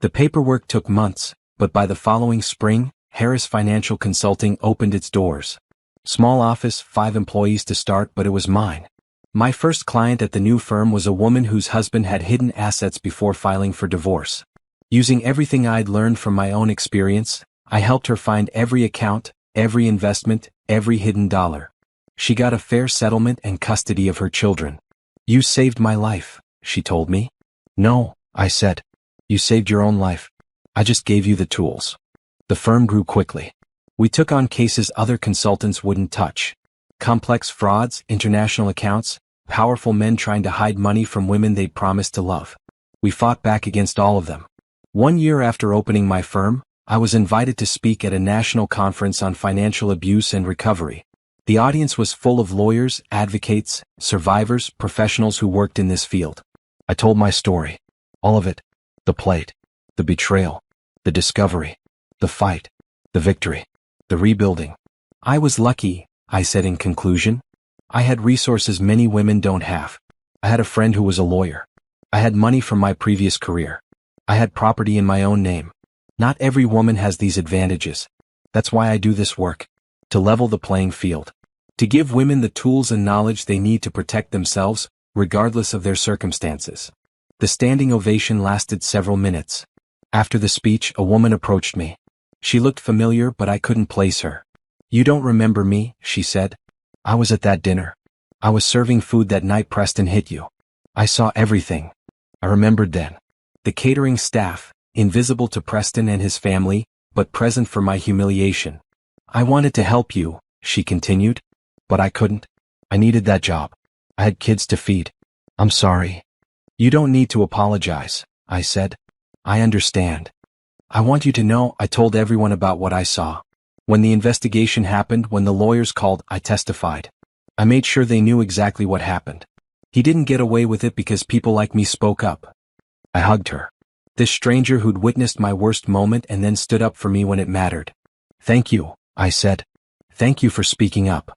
The paperwork took months, but by the following spring, Harris Financial Consulting opened its doors. Small office, 5 employees to start, but it was mine. My first client at the new firm was a woman whose husband had hidden assets before filing for divorce. Using everything I'd learned from my own experience, I helped her find every account, every investment, every hidden dollar. She got a fair settlement and custody of her children. "You saved my life," she told me. "No," I said. "You saved your own life. I just gave you the tools." The firm grew quickly. We took on cases other consultants wouldn't touch. Complex frauds, international accounts, powerful men trying to hide money from women they'd promised to love. We fought back against all of them. 1 year after opening my firm, I was invited to speak at a national conference on financial abuse and recovery. The audience was full of lawyers, advocates, survivors, professionals who worked in this field. I told my story. All of it. The plight. The betrayal. The discovery. The fight. The victory. The rebuilding. "I was lucky," I said in conclusion. "I had resources many women don't have. I had a friend who was a lawyer. I had money from my previous career. I had property in my own name. Not every woman has these advantages. That's why I do this work. To level the playing field. To give women the tools and knowledge they need to protect themselves, regardless of their circumstances." The standing ovation lasted several minutes. After the speech, a woman approached me. She looked familiar, but I couldn't place her. "You don't remember me," she said. "I was at that dinner. I was serving food that night Preston hit you. I saw everything." I remembered then. The catering staff, invisible to Preston and his family, but present for my humiliation. "I wanted to help you," she continued. "But I couldn't. I needed that job. I had kids to feed. I'm sorry." "You don't need to apologize," I said. "I understand. I want you to know I told everyone about what I saw. When the investigation happened, when the lawyers called, I testified. I made sure they knew exactly what happened. He didn't get away with it because people like me spoke up." I hugged her. This stranger who'd witnessed my worst moment and then stood up for me when it mattered. "Thank you," I said. "Thank you for speaking up."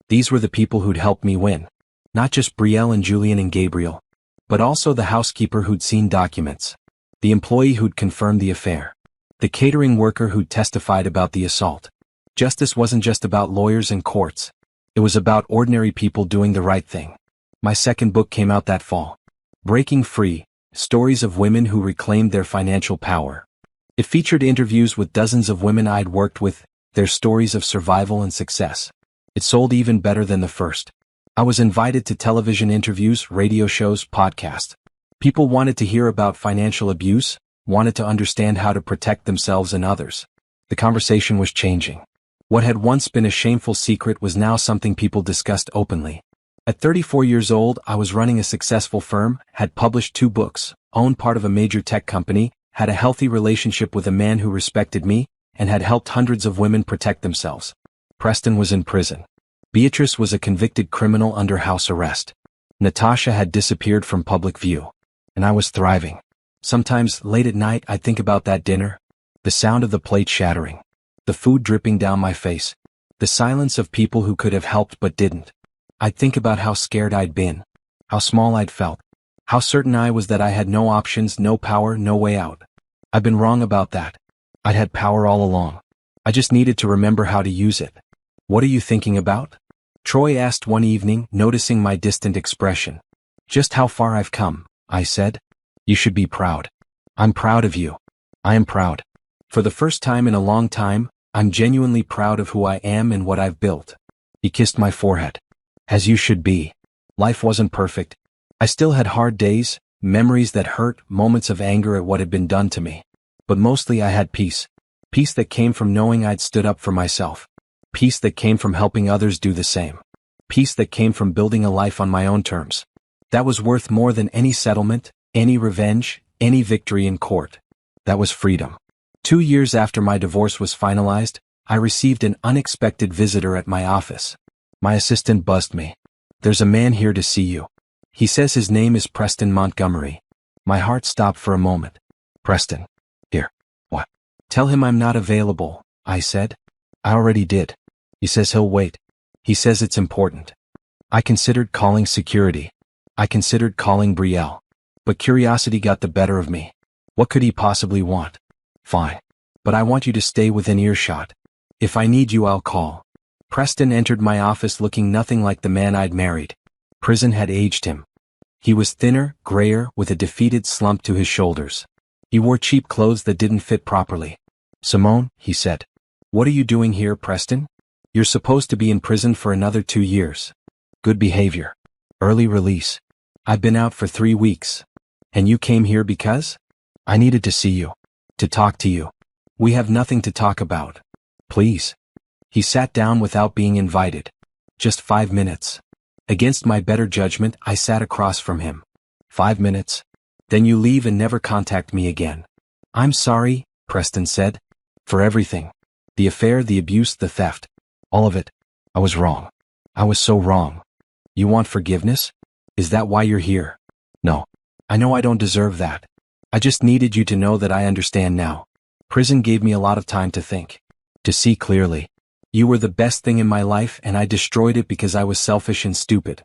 These were the people who'd helped me win. Not just Brielle and Julian and Gabriel, but also the housekeeper who'd seen documents. The employee who'd confirmed the affair. The catering worker who'd testified about the assault. Justice wasn't just about lawyers and courts. It was about ordinary people doing the right thing. My second book came out that fall. Breaking Free, Stories of Women Who Reclaimed Their Financial Power. It featured interviews with dozens of women I'd worked with, their stories of survival and success. It sold even better than the first. I was invited to television interviews, radio shows, podcasts. People wanted to hear about financial abuse, wanted to understand how to protect themselves and others. The conversation was changing. What had once been a shameful secret was now something people discussed openly. At 34 years old, I was running a successful firm, had published 2 books, owned part of a major tech company, had a healthy relationship with a man who respected me, and had helped hundreds of women protect themselves. Preston was in prison. Beatrice was a convicted criminal under house arrest. Natasha had disappeared from public view. And I was thriving. Sometimes, late at night, I'd think about that dinner. The sound of the plate shattering. The food dripping down my face. The silence of people who could have helped but didn't. I'd think about how scared I'd been. How small I'd felt. How certain I was that I had no options, no power, no way out. I'd been wrong about that. I'd had power all along. I just needed to remember how to use it. "What are you thinking about?" Troy asked one evening, noticing my distant expression. "Just how far I've come," I said. "You should be proud." "I'm proud of you." "I am proud." For the first time in a long time, I'm genuinely proud of who I am and what I've built. He kissed my forehead. As you should be. Life wasn't perfect. I still had hard days, memories that hurt, moments of anger at what had been done to me. But mostly I had peace. Peace that came from knowing I'd stood up for myself. Peace that came from helping others do the same. Peace that came from building a life on my own terms. That was worth more than any settlement, any revenge, any victory in court. That was freedom. 2 years after my divorce was finalized, I received an unexpected visitor at my office. My assistant buzzed me. There's a man here to see you. He says his name is Preston Montgomery. My heart stopped for a moment. Preston. Here. What? Tell him I'm not available, I said. I already did. He says he'll wait. He says it's important. I considered calling security. I considered calling Brielle. But curiosity got the better of me. What could he possibly want? Fine. But I want you to stay within earshot. If I need you, I'll call. Preston entered my office looking nothing like the man I'd married. Prison had aged him. He was thinner, grayer, with a defeated slump to his shoulders. He wore cheap clothes that didn't fit properly. Simone, he said. What are you doing here, Preston? You're supposed to be in prison for another 2 years. Good behavior. Early release. I've been out for 3 weeks. And you came here because? I needed to see you. To talk to you. We have nothing to talk about. Please. He sat down without being invited. Just 5 minutes. Against my better judgment, I sat across from him. 5 minutes. Then you leave and never contact me again. I'm sorry, Preston said. For everything. The affair, the abuse, the theft. All of it. I was wrong. I was so wrong. You want forgiveness? Is that why you're here? No. I know I don't deserve that. I just needed you to know that I understand now. Prison gave me a lot of time to think. To see clearly. You were the best thing in my life and I destroyed it because I was selfish and stupid.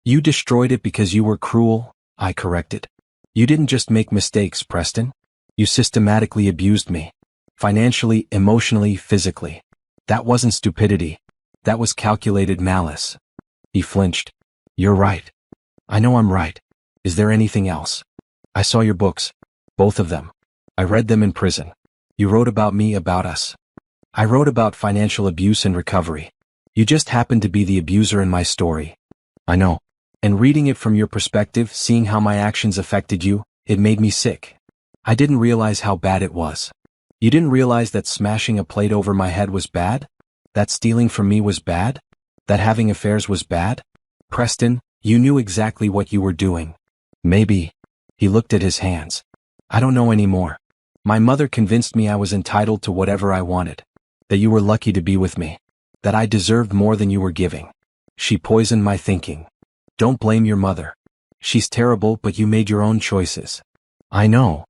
You destroyed it because you were cruel, I corrected. You didn't just make mistakes, Preston. You systematically abused me. Financially, emotionally, physically. That wasn't stupidity. That was calculated malice. He flinched. You're right. I know I'm right. Is there anything else? I saw your books. Both of them. I read them in prison. You wrote about me, about us. I wrote about financial abuse and recovery. You just happened to be the abuser in my story. I know. And reading it from your perspective, seeing how my actions affected you, it made me sick. I didn't realize how bad it was. You didn't realize that smashing a plate over my head was bad? That stealing from me was bad? That having affairs was bad? Preston, you knew exactly what you were doing. Maybe. He looked at his hands. I don't know anymore. My mother convinced me I was entitled to whatever I wanted. That you were lucky to be with me. That I deserved more than you were giving. She poisoned my thinking. Don't blame your mother. She's terrible, but you made your own choices. I know.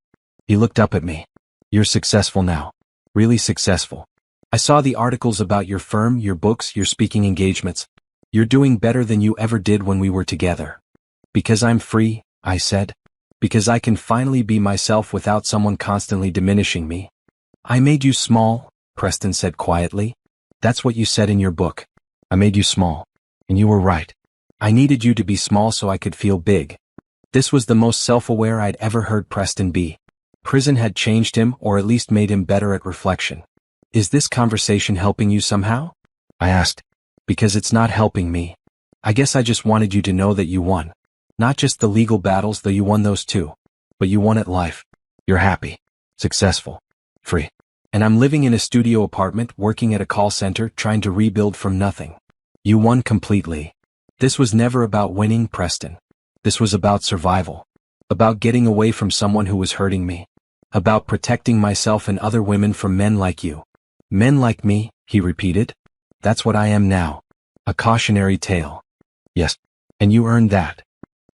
He looked up at me. You're successful now. Really successful. I saw the articles about your firm, your books, your speaking engagements. You're doing better than you ever did when we were together. Because I'm free, I said. Because I can finally be myself without someone constantly diminishing me. I made you small, Preston said quietly. That's what you said in your book. I made you small. And you were right. I needed you to be small so I could feel big. This was the most self-aware I'd ever heard Preston be. Prison had changed him, or at least made him better at reflection. Is this conversation helping you somehow? I asked. Because it's not helping me. I guess I just wanted you to know that you won. Not just the legal battles, though you won those too. But you won at life. You're happy. Successful. Free. And I'm living in a studio apartment, working at a call center, trying to rebuild from nothing. You won completely. This was never about winning, Preston. This was about survival. About getting away from someone who was hurting me. About protecting myself and other women from men like you. Men like me, he repeated. That's what I am now. A cautionary tale. Yes. And you earned that.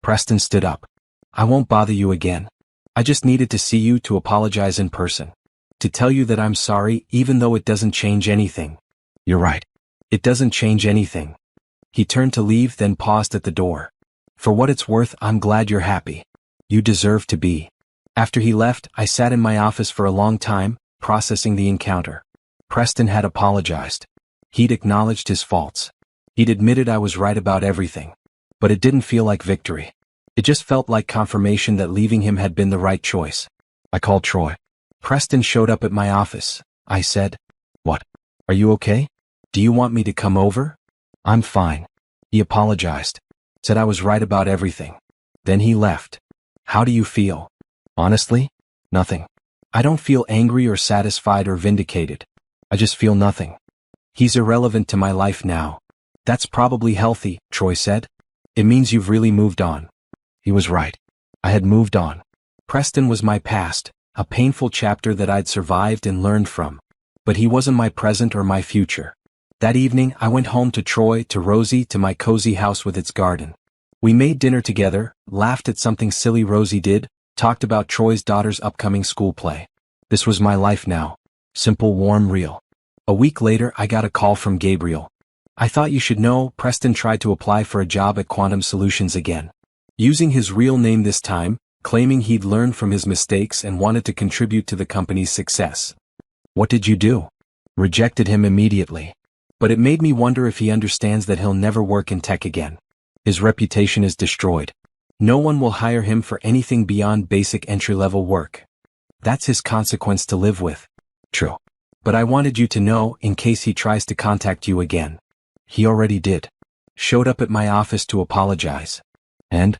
Preston stood up. I won't bother you again. I just needed to see you, to apologize in person. To tell you that I'm sorry, even though it doesn't change anything. You're right. It doesn't change anything. He turned to leave, then paused at the door. For what it's worth, I'm glad you're happy. You deserve to be. After he left, I sat in my office for a long time, processing the encounter. Preston had apologized. He'd acknowledged his faults. He'd admitted I was right about everything. But it didn't feel like victory. It just felt like confirmation that leaving him had been the right choice. I called Troy. Preston showed up at my office. I said, What? Are you okay? Do you want me to come over? I'm fine. He apologized. Said I was right about everything. Then he left. How do you feel? Honestly? Nothing. I don't feel angry or satisfied or vindicated. I just feel nothing. He's irrelevant to my life now. That's probably healthy, Troy said. It means you've really moved on. He was right. I had moved on. Preston was my past, a painful chapter that I'd survived and learned from. But he wasn't my present or my future. That evening, I went home to Troy, to Rosie, to my cozy house with its garden. We made dinner together, laughed at something silly Rosie did, talked about Troy's daughter's upcoming school play. This was my life now. Simple, warm, real. A week later, I got a call from Gabriel. I thought you should know, Preston tried to apply for a job at Quantum Solutions again. Using his real name this time, claiming he'd learned from his mistakes and wanted to contribute to the company's success. What did you do? Rejected him immediately. But it made me wonder if he understands that he'll never work in tech again. His reputation is destroyed. No one will hire him for anything beyond basic entry-level work. That's his consequence to live with. True. But I wanted you to know, in case he tries to contact you again. He already did. Showed up at my office to apologize. And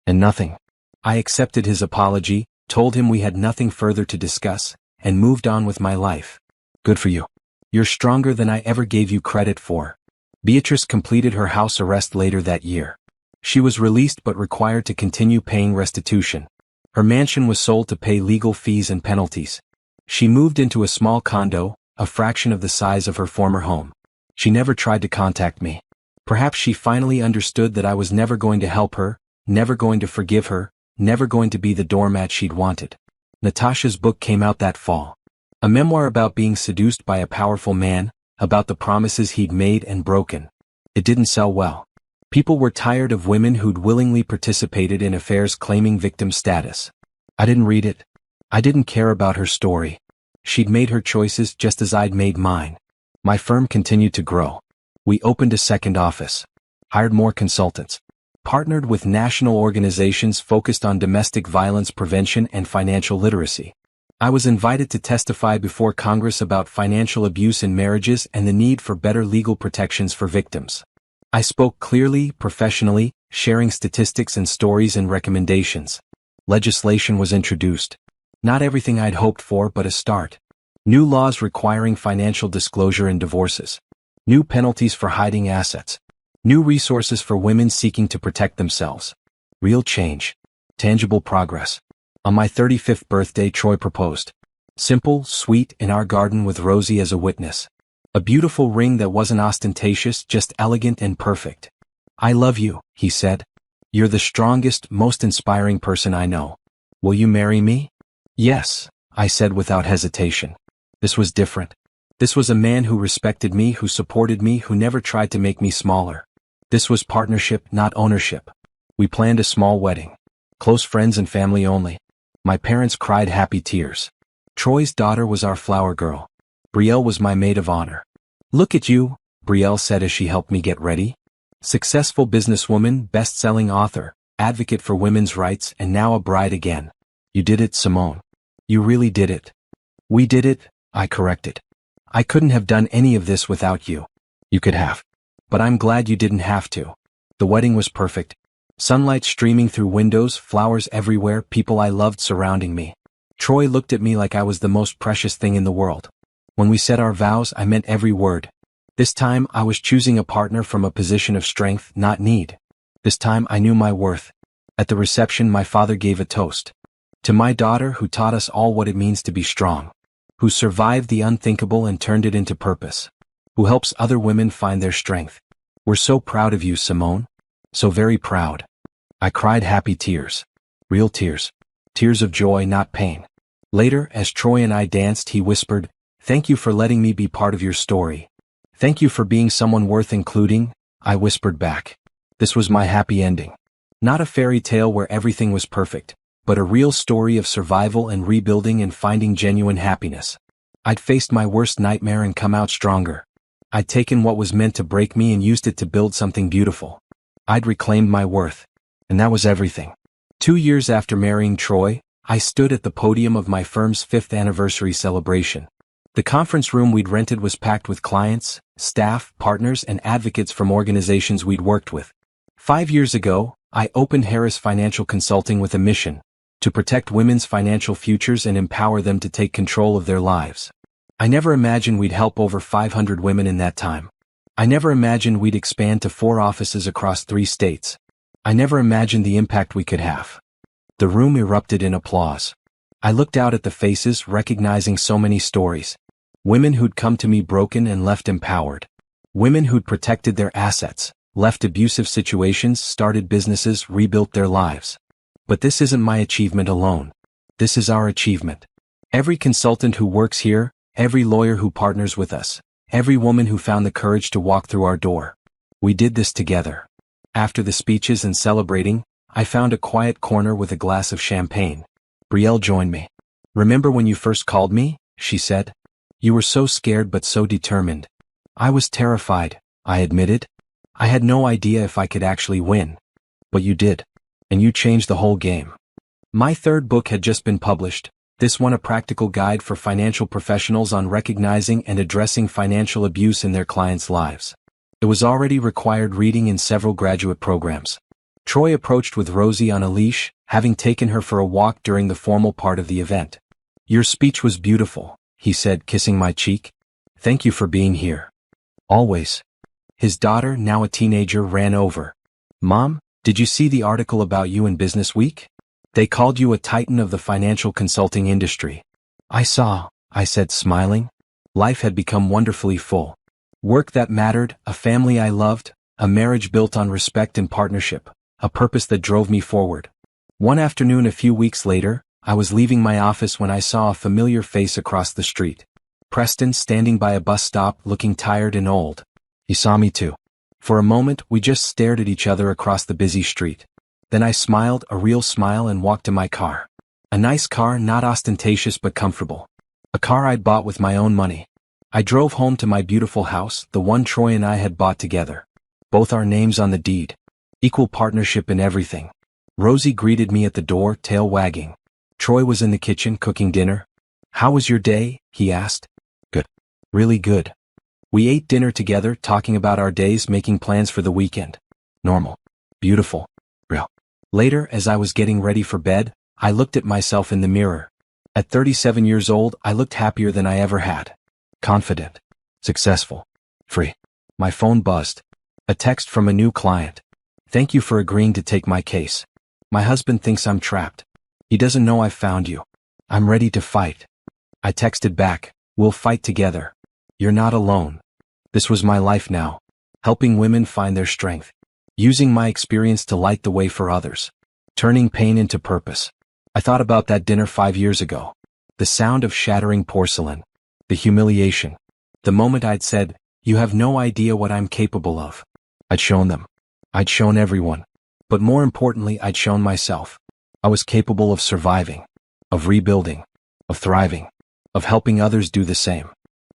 nothing. I accepted his apology, told him we had nothing further to discuss, and moved on with my life. Good for you. You're stronger than I ever gave you credit for. Beatrice completed her house arrest later that year. She was released but required to continue paying restitution. Her mansion was sold to pay legal fees and penalties. She moved into a small condo, a fraction of the size of her former home. She never tried to contact me. Perhaps she finally understood that I was never going to help her, never going to forgive her, never going to be the doormat she'd wanted. Natasha's book came out that fall. A memoir about being seduced by a powerful man, about the promises he'd made and broken. It didn't sell well. People were tired of women who'd willingly participated in affairs claiming victim status. I didn't read it. I didn't care about her story. She'd made her choices just as I'd made mine. My firm continued to grow. We opened a second office. Hired more consultants. Partnered with national organizations focused on domestic violence prevention and financial literacy. I was invited to testify before Congress about financial abuse in marriages and the need for better legal protections for victims. I spoke clearly, professionally, sharing statistics and stories and recommendations. Legislation was introduced. Not everything I'd hoped for, but a start. New laws requiring financial disclosure in divorces. New penalties for hiding assets. New resources for women seeking to protect themselves. Real change. Tangible progress. On my 35th birthday, Troy proposed. Simple, sweet, in our garden with Rosie as a witness. A beautiful ring that wasn't ostentatious, just elegant and perfect. I love you, he said. You're the strongest, most inspiring person I know. Will you marry me? Yes, I said without hesitation. This was different. This was a man who respected me, who supported me, who never tried to make me smaller. This was partnership, not ownership. We planned a small wedding. Close friends and family only. My parents cried happy tears. Troy's daughter was our flower girl. Brielle was my maid of honor. Look at you, Brielle said as she helped me get ready. Successful businesswoman, best-selling author, advocate for women's rights, and now a bride again. You did it, Simone. You really did it. We did it, I corrected. I couldn't have done any of this without you. You could have. But I'm glad you didn't have to. The wedding was perfect. Sunlight streaming through windows, flowers everywhere, people I loved surrounding me. Troy looked at me like I was the most precious thing in the world. When we said our vows, I meant every word. This time, I was choosing a partner from a position of strength, not need. This time, I knew my worth. At the reception, my father gave a toast. To my daughter, who taught us all what it means to be strong. Who survived the unthinkable and turned it into purpose. Who helps other women find their strength. We're so proud of you, Simone. So very proud. I cried happy tears. Real tears. Tears of joy, not pain. Later, as Troy and I danced, he whispered, "Thank you for letting me be part of your story. Thank you for being someone worth including," I whispered back. This was my happy ending. Not a fairy tale where everything was perfect, but a real story of survival and rebuilding and finding genuine happiness. I'd faced my worst nightmare and come out stronger. I'd taken what was meant to break me and used it to build something beautiful. I'd reclaimed my worth. And that was everything. 2 years after marrying Troy, I stood at the podium of my firm's 5th anniversary celebration. The conference room we'd rented was packed with clients, staff, partners, and advocates from organizations we'd worked with. 5 years ago, I opened Harris Financial Consulting with a mission: to protect women's financial futures and empower them to take control of their lives. I never imagined we'd help over 500 women in that time. I never imagined we'd expand to 4 offices across 3 states. I never imagined the impact we could have. The room erupted in applause. I looked out at the faces, recognizing so many stories. Women who'd come to me broken and left empowered. Women who'd protected their assets, left abusive situations, started businesses, rebuilt their lives. But this isn't my achievement alone. This is our achievement. Every consultant who works here, every lawyer who partners with us, every woman who found the courage to walk through our door. We did this together. After the speeches and celebrating, I found a quiet corner with a glass of champagne. Brielle joined me. "Remember when you first called me?" she said. "You were so scared but so determined." "I was terrified," I admitted. "I had no idea if I could actually win." "But you did. And you changed the whole game." My 3rd book had just been published, this one a practical guide for financial professionals on recognizing and addressing financial abuse in their clients' lives. It was already required reading in several graduate programs. Troy approached with Rosie on a leash, having taken her for a walk during the formal part of the event. "Your speech was beautiful," he said, kissing my cheek. "Thank you for being here." "Always." His daughter, now a teenager, ran over. "Mom, did you see the article about you in Business Week? They called you a titan of the financial consulting industry." "I saw," I said, smiling. Life had become wonderfully full. Work that mattered, a family I loved, a marriage built on respect and partnership, a purpose that drove me forward. One afternoon a few weeks later, I was leaving my office when I saw a familiar face across the street. Preston, standing by a bus stop, looking tired and old. He saw me too. For a moment, we just stared at each other across the busy street. Then I smiled, a real smile, and walked to my car. A nice car, not ostentatious but comfortable. A car I'd bought with my own money. I drove home to my beautiful house, the one Troy and I had bought together. Both our names on the deed. Equal partnership in everything. Rosie greeted me at the door, tail wagging. Troy was in the kitchen cooking dinner. "How was your day?" he asked. "Good. Really good." We ate dinner together, talking about our days, making plans for the weekend. Normal. Beautiful. Real. Later, as I was getting ready for bed, I looked at myself in the mirror. At 37 years old, I looked happier than I ever had. Confident. Successful. Free. My phone buzzed. A text from a new client. "Thank you for agreeing to take my case. My husband thinks I'm trapped. He doesn't know I've found you. I'm ready to fight." I texted back, "We'll fight together. You're not alone." This was my life now. Helping women find their strength. Using my experience to light the way for others. Turning pain into purpose. I thought about that dinner 5 years ago. The sound of shattering porcelain. The humiliation. The moment I'd said, "You have no idea what I'm capable of." I'd shown them. I'd shown everyone. But more importantly, I'd shown myself. I was capable of surviving. Of rebuilding. Of thriving. Of helping others do the same.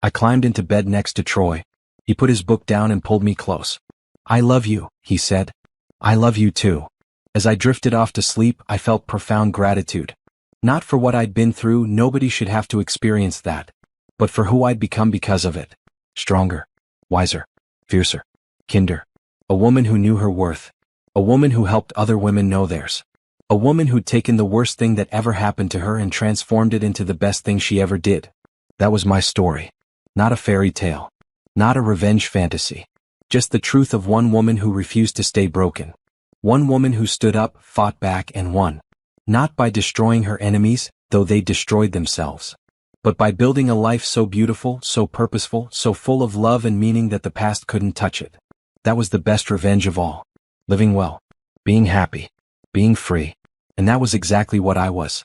I climbed into bed next to Troy. He put his book down and pulled me close. "I love you," he said. "I love you too." As I drifted off to sleep, I felt profound gratitude. Not for what I'd been through, nobody should have to experience that. But for who I'd become because of it. Stronger. Wiser. Fiercer. Kinder. A woman who knew her worth. A woman who helped other women know theirs. A woman who'd taken the worst thing that ever happened to her and transformed it into the best thing she ever did. That was my story. Not a fairy tale. Not a revenge fantasy. Just the truth of one woman who refused to stay broken. One woman who stood up, fought back, and won. Not by destroying her enemies, though they destroyed themselves. But by building a life so beautiful, so purposeful, so full of love and meaning that the past couldn't touch it. That was the best revenge of all. Living well. Being happy. Being free. And that was exactly what I was.